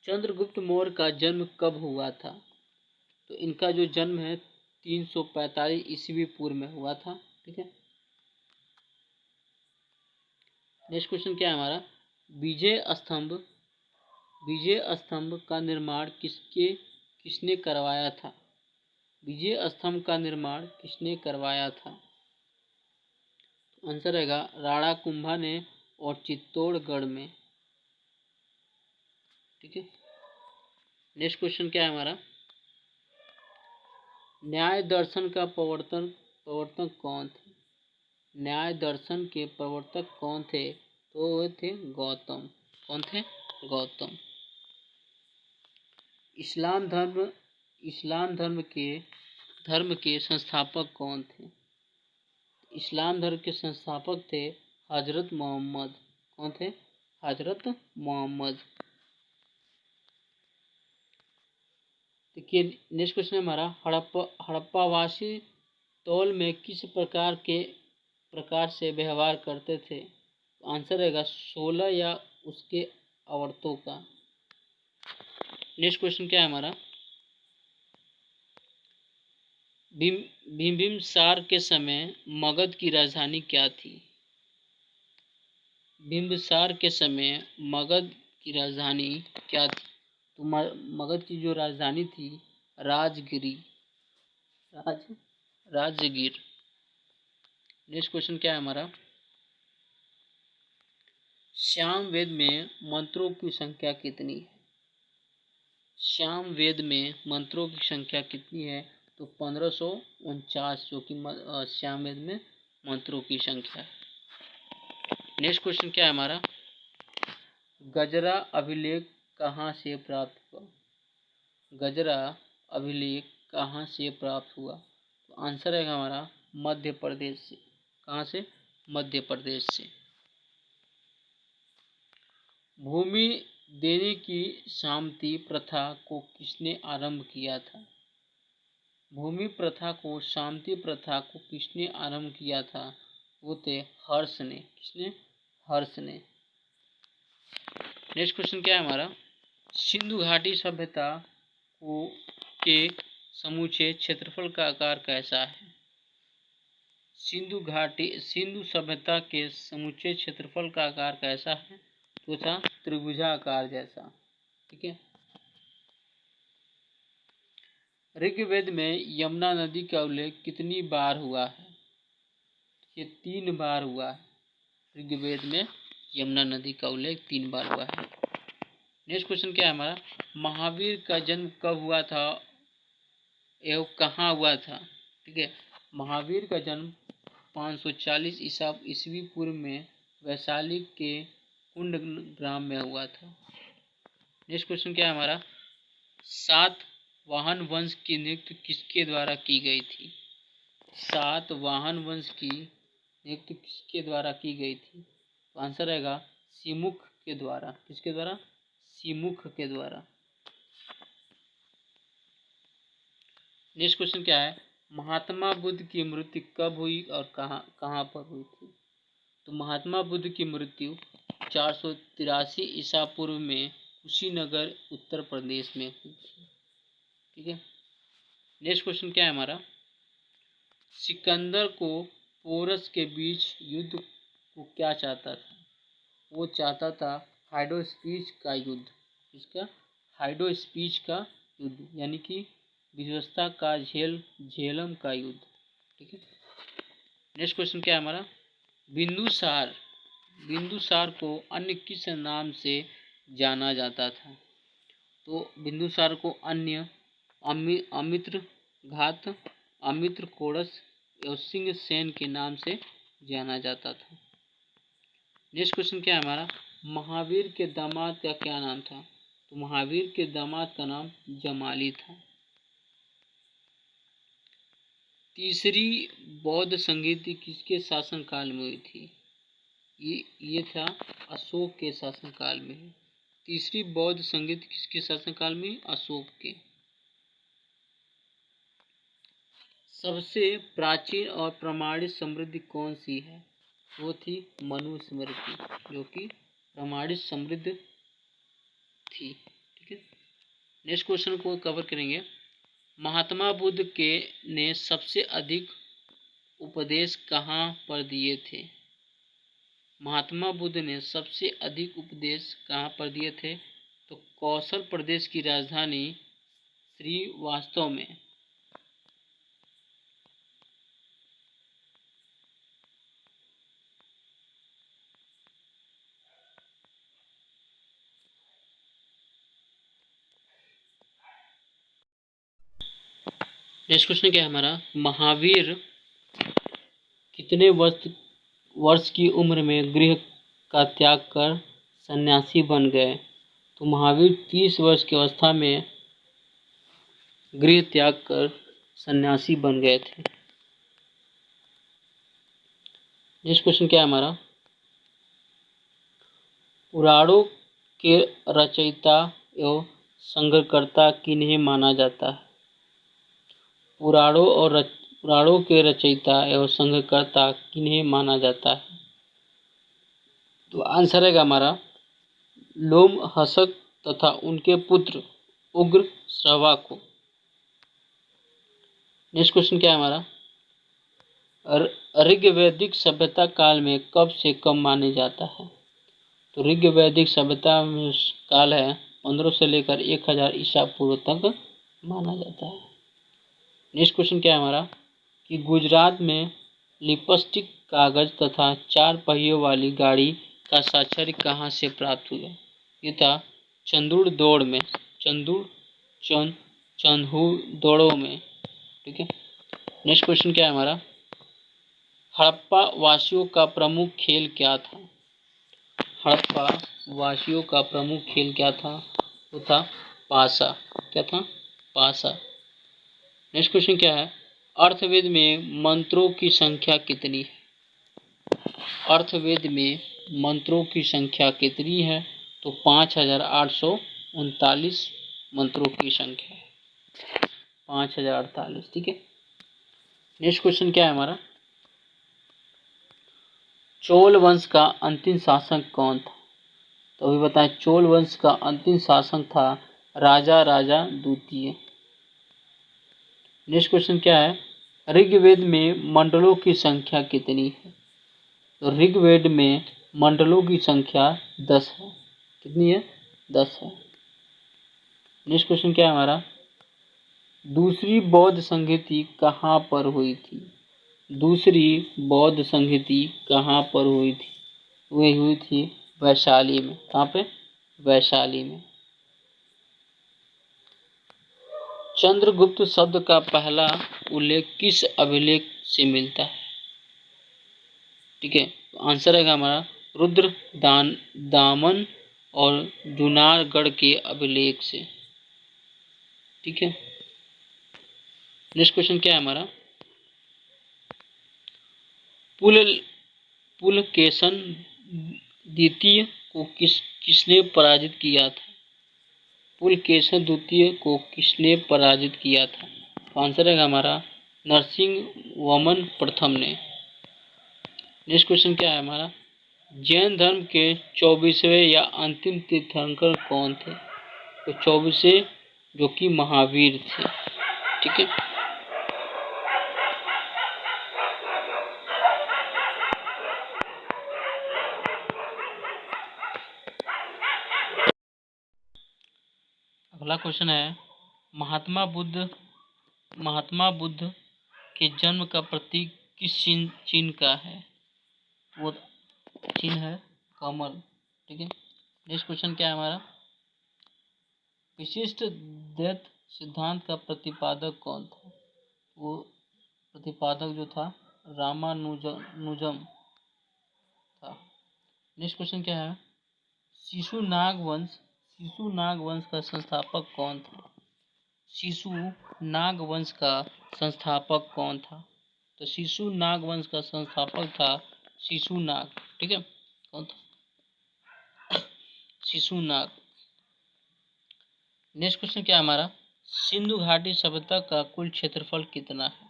चंद्रगुप्त मौर्य का जन्म कब हुआ था? तो इनका जो जन्म है 345 ईस्वी पूर्व में हुआ था। ठीक है। नेक्स्ट क्वेश्चन क्या है हमारा, विजय स्तंभ का निर्माण किसने करवाया था? विजय स्तंभ का निर्माण किसने करवाया था? आंसर रहेगा राणा कुंभा ने और चित्तौड़गढ़ में। ठीक है। नेक्स्ट क्वेश्चन क्या है हमारा, न्याय दर्शन का प्रवर्तक कौन थे? न्याय दर्शन के प्रवर्तक कौन थे? तो वो थे गौतम। कौन थे? गौतम। इस्लाम धर्म के संस्थापक कौन थे? इस्लाम धर्म के संस्थापक थे हजरत मोहम्मद। कौन थे? हजरत मोहम्मद। देखिए नेक्स्ट क्वेश्चन है हमारा, हड़प्पावासी तौल में किस प्रकार से व्यवहार करते थे? आंसर रहेगा 16 या उसके आवर्तों का। नेक्स्ट क्वेश्चन क्या है हमारा, बिंबिसार के समय मगध की राजधानी क्या थी? बिंबिसार के समय मगध की राजधानी क्या थी? तो मगध की जो राजधानी थी राजगीर। नेक्स्ट क्वेश्चन क्या है हमारा, सामवेद में मंत्रों की संख्या कितनी है? सामवेद में मंत्रों की संख्या कितनी है? तो 1549, जो कि सामवेद में मंत्रों की संख्या है। नेक्स्ट क्वेश्चन क्या है हमारा, गजरा अभिलेख कहाँ से प्राप्त हुआ? गजरा अभिलेख कहाँ से प्राप्त हुआ? तो आंसर है हमारा मध्य प्रदेश से। कहाँ से? मध्य प्रदेश से। भूमि देने की शांति प्रथा को किसने आरंभ किया था? भूमि प्रथा को शांति प्रथा को किसने आरंभ किया था? वो थे हर्ष ने। किसने? हर्ष ने। नेक्स्ट क्वेश्चन क्या है हमारा? सिंधु घाटी सभ्यता को के समूचे क्षेत्रफल का आकार कैसा है? सिंधु सभ्यता के समूचे क्षेत्रफल का आकार कैसा है? तो था त्रिभुजाकार जैसा। ठीक है। ऋग्वेद में यमुना नदी का उल्लेख कितनी बार हुआ है? ये 3 बार हुआ है। ऋग्वेद में यमुना नदी का उल्लेख 3 बार हुआ है। नेक्स्ट क्वेश्चन क्या है हमारा? महावीर का जन्म कब हुआ था एवं कहाँ हुआ था? ठीक है। महावीर का जन्म 540 ईस्वी पूर्व में वैशाली के कुंड ग्राम में हुआ था। नेक्स्ट क्वेश्चन क्या है हमारा? सातवाहन वंश की नियुक्ति किसके द्वारा की गई थी? सातवाहन वंश की नियुक्ति किसके द्वारा की गई थी? तो आंसर रहेगा सिमुख के द्वारा। किसके द्वारा? सिमुख के द्वारा। नेक्स्ट क्वेश्चन क्या है? महात्मा बुद्ध की मृत्यु कब हुई और कहाँ पर हुई थी? तो महात्मा बुद्ध की मृत्यु 483 ईसा पूर्व में कुशीनगर उत्तर प्रदेश में हुई थी। ठीक है। नेक्स्ट क्वेश्चन क्या है हमारा? सिकंदर को पोरस के बीच युद्ध को क्या चाहता था? वो चाहता था हाइड्रोस्पीच का युद्ध। इसका हाइड्रोस्पीच का युद्ध यानी कि विवशता का झेलम का युद्ध। ठीक है। नेक्स्ट क्वेश्चन क्या है हमारा? बिंदुसार को अन्य किस नाम से जाना जाता था? तो बिंदुसार को अन्य अमित्रघात, अमित्रकोड़स और सिंह सेन के नाम से जाना जाता था। नेक्स्ट क्वेश्चन क्या है हमारा? महावीर के दामाद का क्या नाम था? तो महावीर के दामाद का नाम जमाली था। तीसरी बौद्ध संगीति किसके शासनकाल में हुई थी? ये था अशोक के शासनकाल में। तीसरी बौद्ध संगीत किसके शासनकाल में? अशोक के। सबसे प्राचीन और प्रमाणित समृद्धि कौन सी है? वो थी मनुस्मृति, जो कि प्रमाणित समृद्ध थी। ठीक है। नेक्स्ट क्वेश्चन को कवर करेंगे। महात्मा बुद्ध के ने सबसे अधिक उपदेश कहाँ पर दिए थे? महात्मा बुद्ध ने सबसे अधिक उपदेश कहाँ पर दिए थे? तो कौशल प्रदेश की राजधानी श्रीवास्तव में। नेक्स्ट क्वेश्चन क्या है हमारा? महावीर कितने वर्ष की उम्र में गृह का त्याग कर सन्यासी बन गए? तो महावीर 30 वर्ष की अवस्था में गृह त्याग कर सन्यासी बन गए थे। नेक्स्ट क्वेश्चन क्या है हमारा? पुराणों के रचयिता एवं संग्रहकर्ता किन्हें माना जाता है? पुराणों के रचयिता एवं संग्रहकर्ता किन्हें माना जाता है? तो आंसर है हमारा लोमहर्षक तथा उनके पुत्र उग्र श्रवा को। नेक्स्ट क्वेश्चन क्या है हमारा? ऋग्वैदिक सभ्यता काल में कब से कब माने जाता है? तो ऋग्वैदिक सभ्यता में काल है 1500 से लेकर 1000 ईसा पूर्व तक माना जाता है। नेक्स्ट क्वेश्चन क्या है हमारा? कि गुजरात में लिपस्टिक कागज तथा 4 पहियों वाली गाड़ी का साक्ष्य कहाँ से प्राप्त हुआ? ये था चंदूड़ में। ठीक है। नेक्स्ट क्वेश्चन क्या है हमारा? हड़प्पा वासियों का प्रमुख खेल क्या था? हड़प्पा वासियों का प्रमुख खेल क्या था? वो था पासा। क्या था? पासा। नेक्स्ट क्वेश्चन क्या है? अर्थवेद में मंत्रों की संख्या कितनी है? अर्थवेद में मंत्रों की संख्या कितनी है? तो 5839 मंत्रों की संख्या है 5048। ठीक है, नेक्स्ट क्वेश्चन क्या है हमारा, चोल वंश का अंतिम शासक कौन था? तो अभी बताएं, चोल वंश का अंतिम शासक था राजा राजा द्वितीय। नेक्स्ट क्वेश्चन क्या है, ऋग्वेद में मंडलों की संख्या कितनी है? तो ऋग्वेद में मंडलों की संख्या 10 है। कितनी है? 10 है। नेक्स्ट क्वेश्चन क्या है हमारा, दूसरी बौद्ध संहति कहाँ पर हुई थी? दूसरी बौद्ध संहति कहाँ पर हुई थी? वह हुई थी वैशाली में। कहाँ पे? वैशाली में। चंद्रगुप्त शब्द का पहला उल्लेख किस अभिलेख से मिलता है? ठीक है, तो आंसर है हमारा रुद्र दामन और जूनागढ़ के अभिलेख से। ठीक है, नेक्स्ट क्वेश्चन क्या है हमारा, पुलकेशन द्वितीय को किसने पराजित किया था? पुलकेशन द्वितीय को किसने पराजित किया था? तो आंसर है हमारा नरसिंहवर्मन प्रथम ने। नेक्स्ट क्वेश्चन क्या है हमारा, जैन धर्म के 24वें या अंतिम तीर्थंकर कौन थे? तो 24वें जो कि महावीर थे। ठीक है, अगला क्वेश्चन है, महात्मा बुद्ध के जन्म का प्रतीक किस चिन्ह का है? वो चिन्ह है कमल। ठीक है, नेक्स्ट क्वेश्चन क्या है हमारा, विशिष्ट द्वैत सिद्धांत का प्रतिपादक कौन था? वो प्रतिपादक जो था रामानुजम था। नेक्स्ट क्वेश्चन क्या है, शिशुनाग वंश का संस्थापक कौन था? शिशुनाग वंश का संस्थापक कौन था? तो शिशुनाग वंश का संस्थापक था शिशुनाग। ठीक है, कौन था? शिशुनाग। नेक्स्ट क्वेश्चन क्या है हमारा, सिंधु घाटी सभ्यता का कुल क्षेत्रफल कितना है?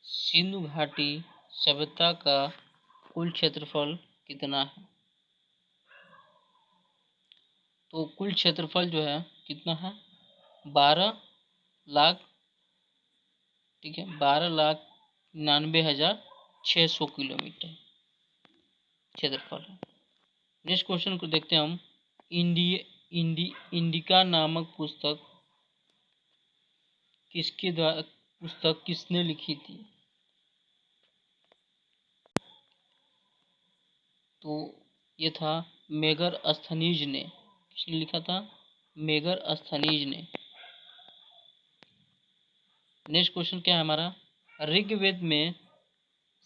सिंधु घाटी सभ्यता का कुल क्षेत्रफल कितना है? तो कुल क्षेत्रफल जो है कितना है, 12,00,000। ठीक है, 12,99,600 किलोमीटर क्षेत्रफल है। नेक्स्ट क्वेश्चन को देखते हैं हम, इंडिका नामक पुस्तक किसने लिखी थी? तो ये था मेगस्थनीज ने। किसने लिखा था? मेगस्थनीज ने। नेक्स्ट क्वेश्चन क्या है हमारा, ऋग्वेद में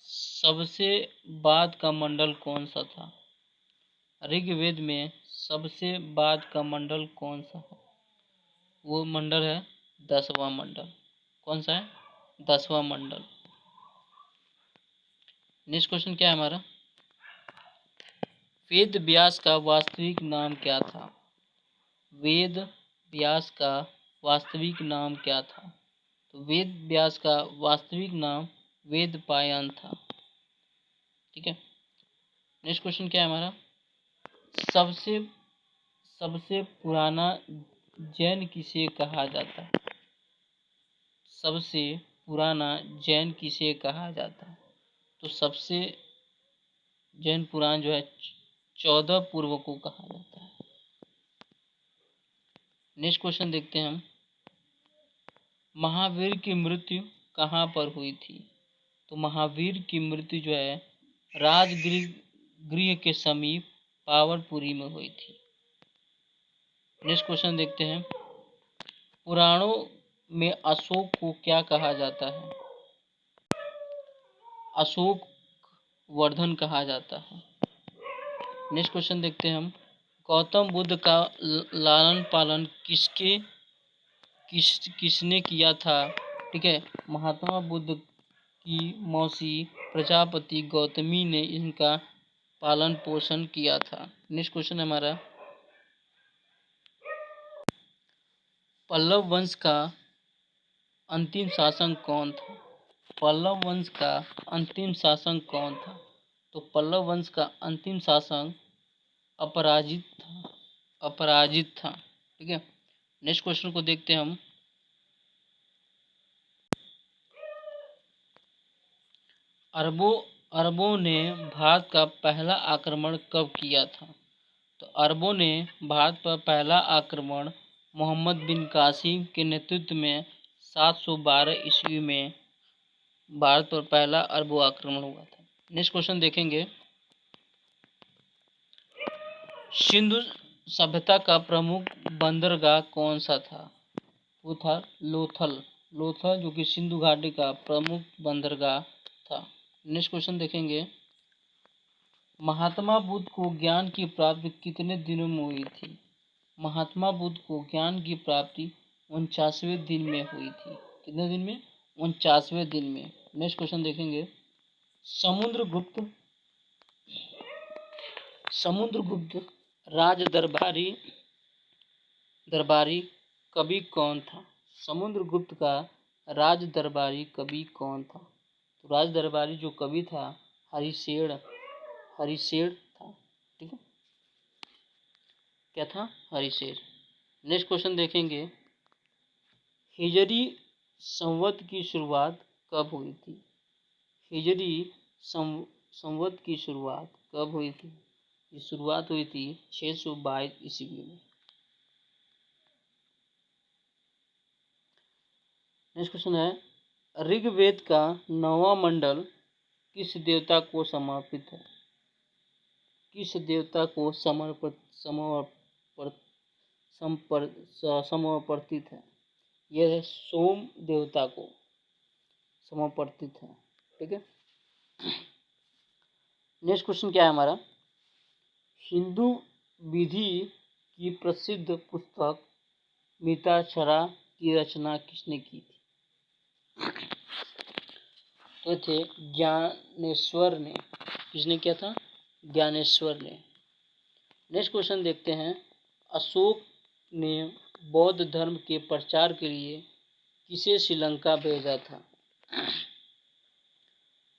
सबसे बाद का मंडल कौन सा था? ऋग्वेद में सबसे बाद का मंडल कौन सा है? वो मंडल है 10वां मंडल। कौन सा है? 10वां मंडल। नेक्स्ट क्वेश्चन क्या है हमारा, वेद व्यास का वास्तविक नाम क्या था? वेद व्यास का वास्तविक नाम क्या था? तो वेद व्यास का वास्तविक नाम वेदपायन था। ठीक है, नेक्स्ट क्वेश्चन क्या है हमारा, सबसे सबसे पुराना जैन किसे कहा जाता है? सबसे पुराना जैन किसे कहा जाता है? तो सबसे जैन पुराण जो है 14 पूर्व को कहा जाता है। नेक्स्ट क्वेश्चन देखते हैं हम, महावीर की मृत्यु कहाँ पर हुई थी? तो महावीर की मृत्यु जो है राजगृह के समीप पावनपुरी में हुई थी। नेक्स्ट क्वेश्चन देखते हैं, पुराणों में अशोक को क्या कहा जाता है? अशोक वर्धन कहा जाता है। नेक्स्ट क्वेश्चन देखते हैं हम, गौतम बुद्ध का लालन पालन किसने किया था? ठीक है, महात्मा बुद्ध की मौसी प्रजापति गौतमी ने इनका पालन पोषण किया था। नेक्स्ट क्वेश्चन हमारा, पल्लव वंश का अंतिम शासक कौन था? पल्लव वंश का अंतिम शासक कौन था? तो पल्लव वंश का अंतिम शासक अपराजित था। अपराजित था। ठीक है, नेक्स्ट क्वेश्चन को देखते हैं हम। अरबों अरबों ने भारत का पहला आक्रमण कब किया था? तो अरबों ने भारत पर पहला आक्रमण मोहम्मद बिन कासिम के नेतृत्व में 712 ईस्वी में भारत पर पहला अरबों आक्रमण हुआ था। नेक्स्ट क्वेश्चन देखेंगे। सिंधु सभ्यता का प्रमुख बंदरगाह कौन सा था? वो था लोथल। लोथल जो कि सिंधु घाटी का प्रमुख बंदरगाह था। नेक्स्ट क्वेश्चन देखेंगे। महात्मा बुद्ध को ज्ञान की प्राप्ति कितने दिनों में हुई थी? महात्मा बुद्ध को ज्ञान की प्राप्ति 49वें दिन में हुई थी। कितने दिन में? 49वें दिन में। नेक्स्ट क्वेश्चन देखेंगे। समुद्रगुप्त समुद्रगुप्त राज दरबारी कवि कौन था? समुद्रगुप्त का राज दरबारी कवि कौन था? तो राज दरबारी जो कवि था हरिशेर था। ठीक है, क्या था? हरिशेर। नेक्स्ट क्वेश्चन देखेंगे। हिजरी संवत की शुरुआत कब हुई थी? हिजरी संवत की शुरुआत कब हुई थी? ये शुरुआत हुई थी 622 ईस्वी में। नेक्स्ट क्वेश्चन है। ऋग्वेद का 9वां मंडल किस देवता को समर्पित है? किस देवता को समर्पित है? यह सोम देवता को समर्पित है। ठीक है, नेक्स्ट क्वेश्चन क्या है हमारा। हिंदू विधि की प्रसिद्ध पुस्तक मिताक्षरा की रचना किसने की थी? तो थे ज्ञानेश्वर ने। किसने किया था? ज्ञानेश्वर ने। नेक्स्ट क्वेश्चन देखते हैं। अशोक ने बौद्ध धर्म के प्रचार के लिए किसे श्रीलंका भेजा था?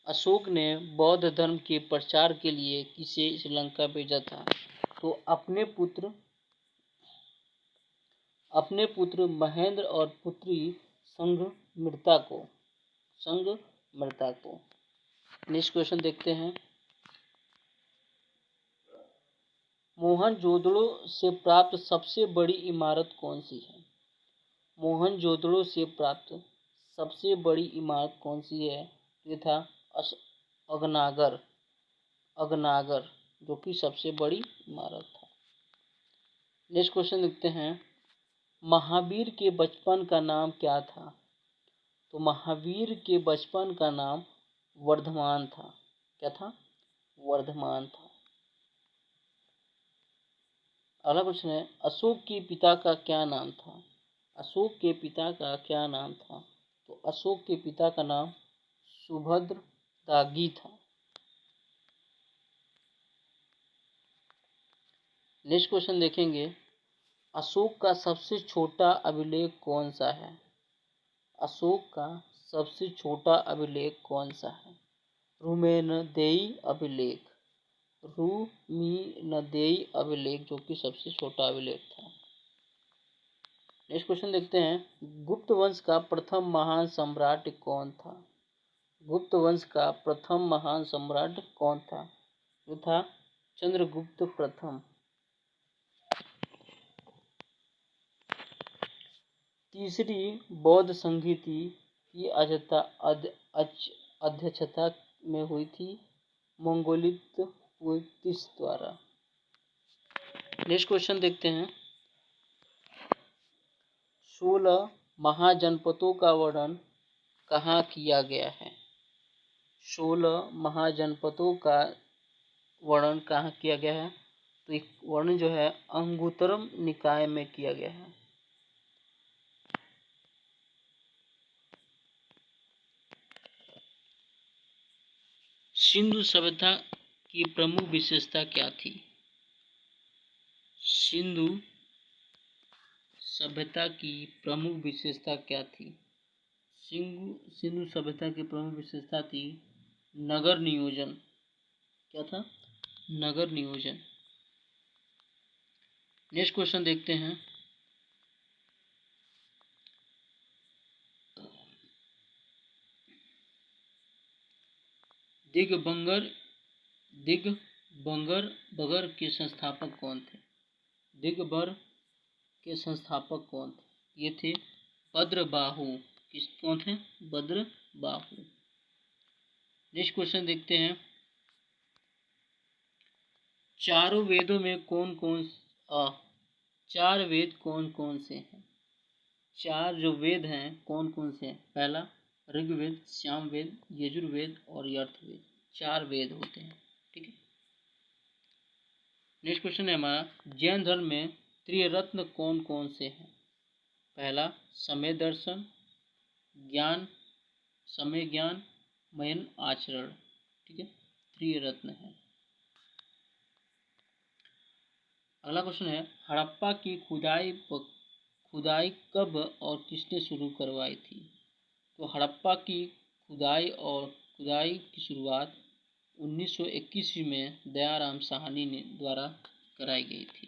अशोक ने बौद्ध धर्म के प्रचार के लिए किसे श्रीलंका भेजा था? तो अपने पुत्र महेंद्र और पुत्री संघमित्रा को। नेक्स्ट क्वेश्चन देखते हैं। मोहनजोदड़ो से प्राप्त सबसे बड़ी इमारत कौन सी है? मोहनजोदड़ो से प्राप्त सबसे बड़ी इमारत कौन सी है? ये था अगनागर जो कि सबसे बड़ी इमारत था। नेक्स्ट क्वेश्चन देखते हैं। महावीर के बचपन का नाम क्या था? तो महावीर के बचपन का नाम वर्धमान था। क्या था? वर्धमान था। अगला क्वेश्चन है। अशोक के पिता का क्या नाम था? अशोक के पिता का क्या नाम था? तो अशोक के पिता का नाम सुभद्रदागी था। नेक्स्ट क्वेश्चन देखेंगे। अशोक का सबसे छोटा अभिलेख कौन सा है? अशोक का सबसे छोटा अभिलेख कौन सा है? रुमेनदेई अभिलेख। रुमीनदेई अभिलेख जो कि सबसे छोटा अभिलेख था। नेक्स्ट क्वेश्चन देखते हैं। गुप्त वंश का प्रथम महान सम्राट कौन था? गुप्त वंश का प्रथम महान सम्राट कौन था? जो था चंद्रगुप्त प्रथम। तीसरी बौद्ध संधि की अध्यक्षता में हुई थी मंगोलित पुर्तिस द्वारा। नेक्स्ट क्वेश्चन देखते हैं। 16 महाजनपदों का वर्णन कहाँ किया गया है? 16 महाजनपदों का वर्णन कहाँ किया गया है? तो एक वर्णन जो है अंगुत्तरम निकाय में किया गया है। सिंधु सभ्यता की प्रमुख विशेषता क्या थी? सभ्यता की प्रमुख विशेषता क्या थी? सिंधु सभ्यता की प्रमुख विशेषता थी नगर नियोजन। क्या था? नगर नियोजन। नेक्स्ट क्वेश्चन देखते हैं। दिगंबर बगर के संस्थापक कौन थे? दिगंबर के संस्थापक कौन थे? ये थे भद्रबाहु। कौन थे? भद्रबाहु। नेक्स्ट क्वेश्चन देखते हैं। चारों वेदों में चार वेद कौन कौन से हैं? चार जो वेद हैं कौन कौन से हैं? पहला ऋग्वेद, सामवेद, यजुर्वेद और अथर्ववेद। चार वेद होते हैं। ठीक है। नेक्स्ट क्वेश्चन है हमारा, जैन धर्म में त्रिरत्न कौन कौन से हैं? पहला समय दर्शन, ज्ञान, समय ज्ञान, मयन आचरण। ठीक है, त्रिरत्न है। अगला क्वेश्चन है, हड़प्पा की खुदाई कब और किसने शुरू करवाई थी? तो हड़प्पा की खुदाई की शुरुआत 1921 में दयाराम साहनी ने द्वारा कराई गई थी।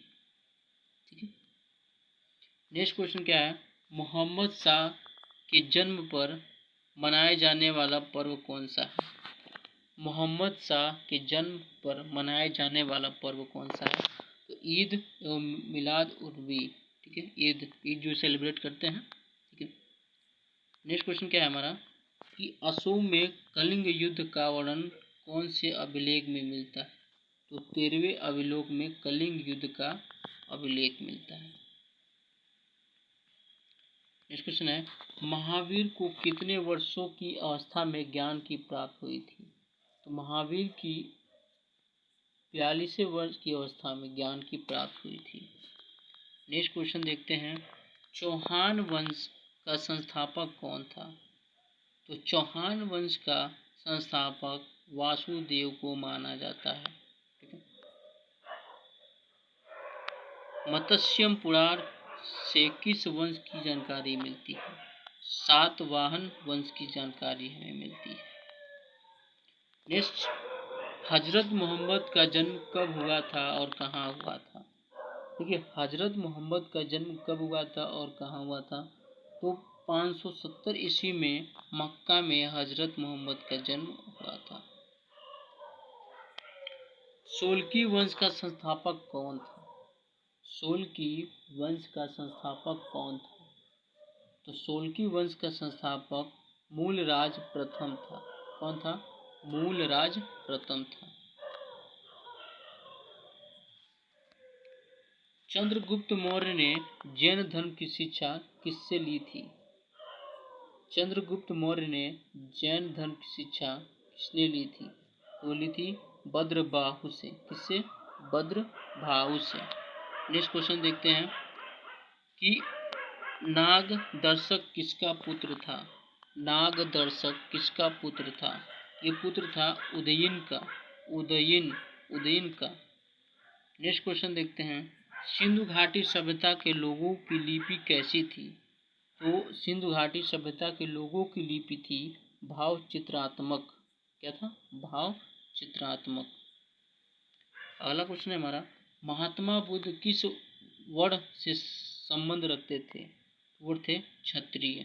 ठीक है। नेक्स्ट क्वेश्चन क्या है, मोहम्मद शाह के जन्म पर मनाए जाने वाला पर्व कौन सा है? मोहम्मद शाह के जन्म पर मनाए जाने वाला पर्व कौन सा है? तो ईद एवं मिलाद उन नबी। ठीक है, ईद जो सेलिब्रेट करते हैं। ठीक है। नेक्स्ट क्वेश्चन क्या है हमारा, कि असोम में कलिंग युद्ध का वर्णन कौन से अभिलेख में मिलता है? तो 13वें अभिलेख में कलिंग युद्ध का अभिलेख मिलता है। नेक्स्ट क्वेश्चन है, महावीर को कितने वर्षों की अवस्था में ज्ञान की प्राप्ति हुई थी? तो महावीर की 42वें वर्ष की अवस्था में ज्ञान की प्राप्ति हुई थी। नेक्स्ट क्वेश्चन देखते हैं, चौहान वंश का संस्थापक कौन था? तो चौहान वंश का संस्थापक वासुदेव को माना जाता है। ठीक है। मत्स्यम पुराण से किस वंश की जानकारी मिलती है? सातवाहन वंश की जानकारी हमें मिलती है। नेक्स्ट, हजरत मोहम्मद का जन्म कब हुआ था और कहाँ हुआ था? देखिए, हजरत मोहम्मद का जन्म कब हुआ था और कहाँ हुआ था? तो 570 ईस्वी में मक्का में हजरत मोहम्मद का जन्म हुआ था। सोलकी वंश का संस्थापक कौन था? सोलकी वंश का संस्थापक कौन था? तो सोलकी वंश का संस्थापक मूलराज प्रथम था। कौन था? मूलराज प्रथम था। चंद्रगुप्त मौर्य ने जैन धर्म की शिक्षा किससे ली थी? चंद्रगुप्त मौर्य ने जैन धर्म की शिक्षा किसने ली थी? वो ली थी भद्रबाहु से। किससे? भद्रबाहु से। नेक्स्ट क्वेश्चन देखते हैं, कि नाग दर्शक किसका पुत्र था? नाग दर्शक किसका पुत्र था? ये पुत्र था उदयन का। उदयन का। नेक्स्ट क्वेश्चन देखते हैं, सिंधु घाटी सभ्यता के लोगों की लिपि कैसी थी? तो सिंधु घाटी सभ्यता के लोगों की लिपि थी भाव चित्रात्मक। क्या था? भाव चित्रात्मक। अगला क्वेश्चन है हमारा, महात्मा बुद्ध किस वर्ण से संबंध रखते थे? वो थे क्षत्रिय।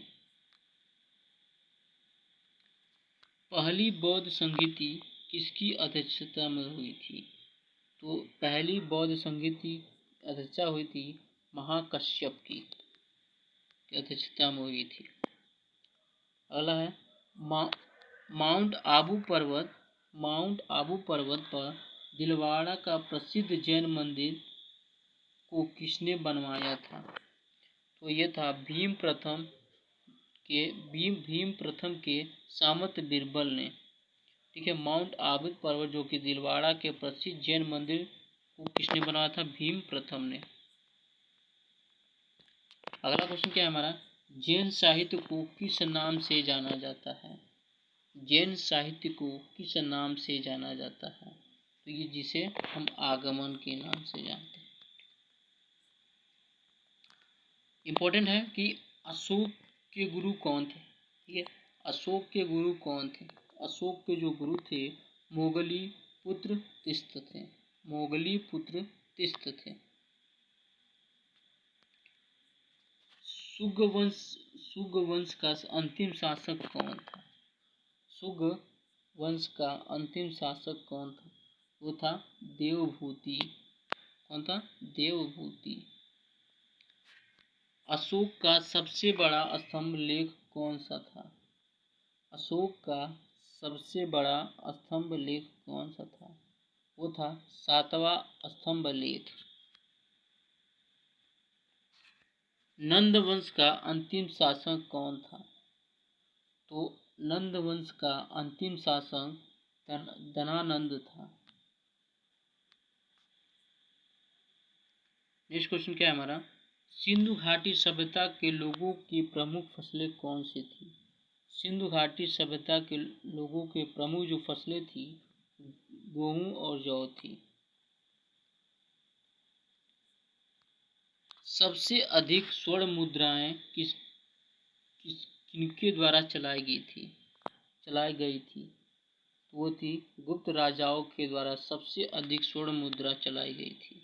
पहली बौद्ध संगीति किसकी अध्यक्षता में हुई थी? तो पहली बौद्ध संगीति अध्यक्षता हुई थी महाकश्यप की अध्यक्षता में हुई थी। अगला है, माउंट आबू पर्वत पर दिलवाड़ा का प्रसिद्ध जैन मंदिर को किसने बनवाया था? तो ये था भीम प्रथम के सामंत बीरबल ने। ठीक है, माउंट आबू पर्वत जो कि दिलवाड़ा के प्रसिद्ध जैन मंदिर को किसने बनवाया था? भीम प्रथम ने। अगला क्वेश्चन क्या है हमारा, जैन साहित्य को किस नाम से जाना जाता है? जैन साहित्य को किस नाम से जाना जाता है? तो ये जिसे हम आगमन के नाम से जानते हैं। इम्पोर्टेंट है कि अशोक के गुरु कौन थे। ठीक है, अशोक के गुरु कौन थे? अशोक के जो गुरु थे मोगली पुत्र तिस्त थे। मोगली पुत्र तिस्त थे। शुग वंश का अंतिम शासक कौन था? शुग वंश का अंतिम शासक कौन था? वो था देवभूति। कौन था? देवभूति। अशोक का सबसे बड़ा स्तंभ लेख कौन सा था? अशोक का सबसे बड़ा स्तंभ लेख कौन सा था? वो था 7वां स्तंभ लेख। नंद वंश का अंतिम शासक कौन था? तो नंद वंश का अंतिम शासक धनानंद था। नेक्स्ट क्वेश्चन क्या है हमारा? सिंधु घाटी सभ्यता के लोगों की प्रमुख फसलें कौन सी थी? सिंधु घाटी सभ्यता के लोगों के प्रमुख जो फसलें थी गेहूं और जौ थी। सबसे अधिक स्वर्ण मुद्राएं किनके द्वारा चलाई गई थी? तो वो थी गुप्त राजाओं के द्वारा सबसे अधिक स्वर्ण मुद्रा चलाई गई थी।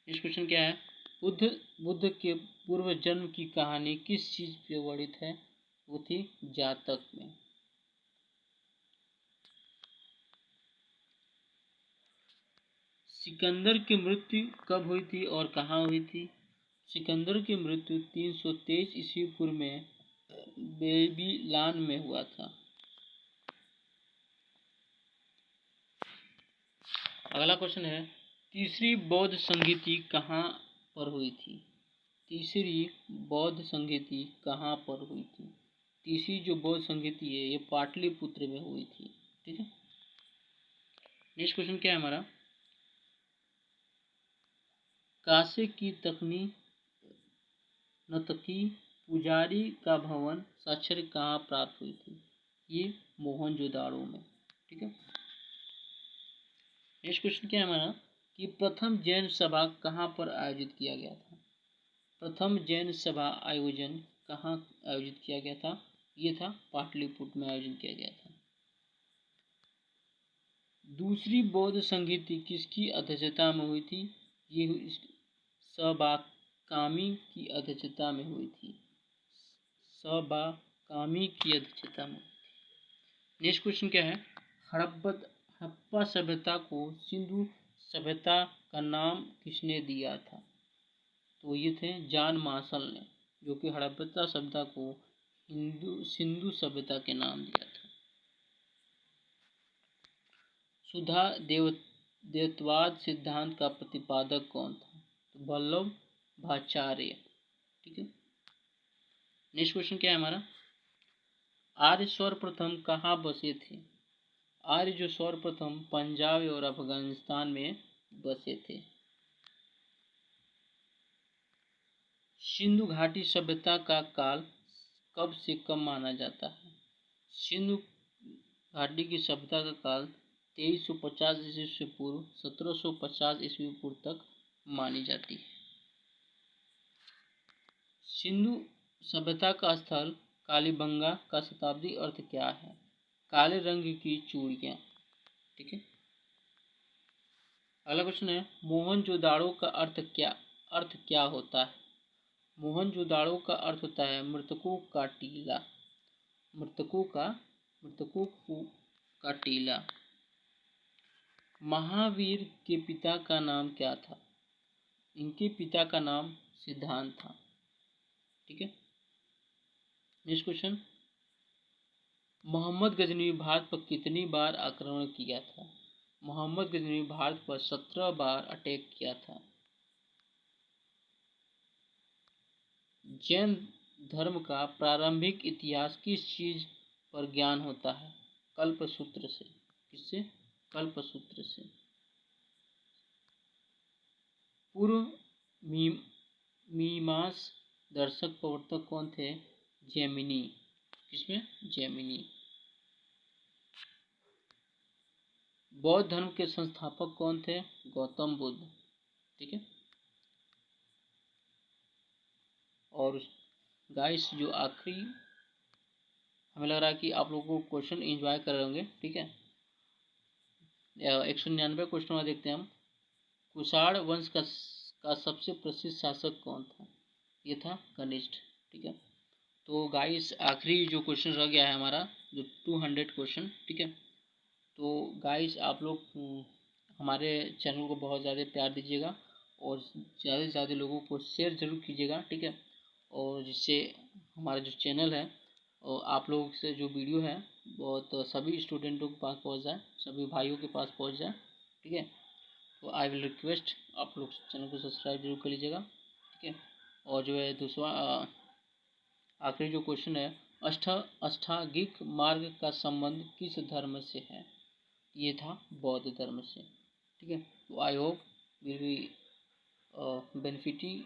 नेक्स्ट क्वेश्चन क्या है? बुद्ध के पूर्व जन्म की कहानी किस चीज पे वर्णित है? वो थी जातक में। सिकंदर की मृत्यु कब हुई थी और कहाँ हुई थी? सिकंदर की मृत्यु 323 ईस्वी पूर्व में बेबीलोन में हुआ था। अगला क्वेश्चन है, तीसरी बौद्ध संगीति कहाँ पर हुई थी? तीसरी बौद्ध संगीति कहाँ पर हुई थी? तीसरी जो बौद्ध संगीति है ये पाटलिपुत्र में हुई थी। ठीक है, नेक्स्ट क्वेश्चन क्या है हमारा? कांसे की नतकी पुजारी का भवन साक्षर कहाँ प्राप्त हुई थी? ये मोहनजोदाड़ो में। ठीक है, नेक्स्ट क्वेश्चन क्या है हमारा कि प्रथम जैन सभा कहाँ पर आयोजित किया गया था? प्रथम जैन सभा आयोजन कहाँ आयोजित किया गया था? ये था पाटलिपुत्र में आयोजन किया गया था। दूसरी बौद्ध संगीति किसकी अध्यक्षता में हुई थी? ये सबाकामी की अध्यक्षता में हुई थी। सबाकामी की अध्यक्षता में। नेक्स्ट क्वेश्चन क्या है? हड़प्पा सभ्यता को सिंधु सभ्यता का नाम किसने दिया था? तो ये थे जॉन मार्शल ने, जो कि हड़प्पा सभ्यता को सिंधु सभ्यता के नाम दिया था। सुधा देवत्ववाद सिद्धांत का प्रतिपादक कौन था? तो वल्लभाचार्य। ठीक है, नेक्स्ट क्वेश्चन क्या है हमारा? आर्य सर्वप्रथम कहाँ बसे थे? आर्य जो सर्वप्रथम पंजाब और अफगानिस्तान में बसे थे। सिंधु घाटी सभ्यता का काल कब से कब माना जाता है? सिंधु घाटी की सभ्यता का काल 2350 ईस्वी से पूर्व 1750 ईस्वी पूर्व तक मानी जाती है। सिंधु सभ्यता का स्थल कालीबंगा का शताब्दी अर्थ क्या है? काले रंग की चूड़ियां। ठीक है, अगला क्वेश्चन है, मोहनजोदाड़ो का अर्थ क्या होता है? मोहनजोदाड़ो का अर्थ होता है मृतकों का टीला। मृतकों का टीला। महावीर के पिता का नाम क्या था? इनके पिता का नाम सिद्धांत था। ठीक है, नेक्स्ट क्वेश्चन, मोहम्मद गजनवी भारत पर कितनी बार आक्रमण किया था? मोहम्मद गजनवी भारत पर 17 बार अटैक किया था। जैन धर्म का प्रारंभिक इतिहास किस चीज पर ज्ञान होता है? कल्पसूत्र से। किससे? कल्पसूत्र से। पूर्व मीमांस दर्शक प्रवर्तक कौन थे? जैमिनी। किसमें? जैमिनी। बौद्ध धर्म के संस्थापक कौन थे? गौतम बुद्ध। ठीक है, और गाइस जो आखिरी हमें लग रहा है कि आप लोगों को क्वेश्चन एंजॉय कर रहे होंगे, ठीक है। 199 क्वेश्चन में देखते हैं हम। कुषाण वंश का सबसे प्रसिद्ध शासक कौन था? ये था कनिष्ठ, ठीक है। तो गाइस आखिरी जो क्वेश्चन रह गया है हमारा, जो 200 क्वेश्चन, ठीक है। तो गाइस आप लोग हमारे चैनल को बहुत ज़्यादा प्यार दीजिएगा और ज़्यादा से ज़्यादा लोगों को शेयर ज़रूर कीजिएगा, ठीक है। और जिससे हमारा जो चैनल है और आप लोग से जो वीडियो है बहुत सभी स्टूडेंटों के पास पहुंच जाए, सभी भाइयों के पास पहुंच जाए, ठीक है। तो आई विल रिक्वेस्ट आप लोग चैनल को सब्सक्राइब जरूर कर लीजिएगा, ठीक है। और जो है दूसरा आखिरी जो क्वेश्चन है, अष्टांगिक मार्ग का संबंध किस धर्म से है? ये था बौद्ध धर्म से, ठीक है। तो I hope will be benefiting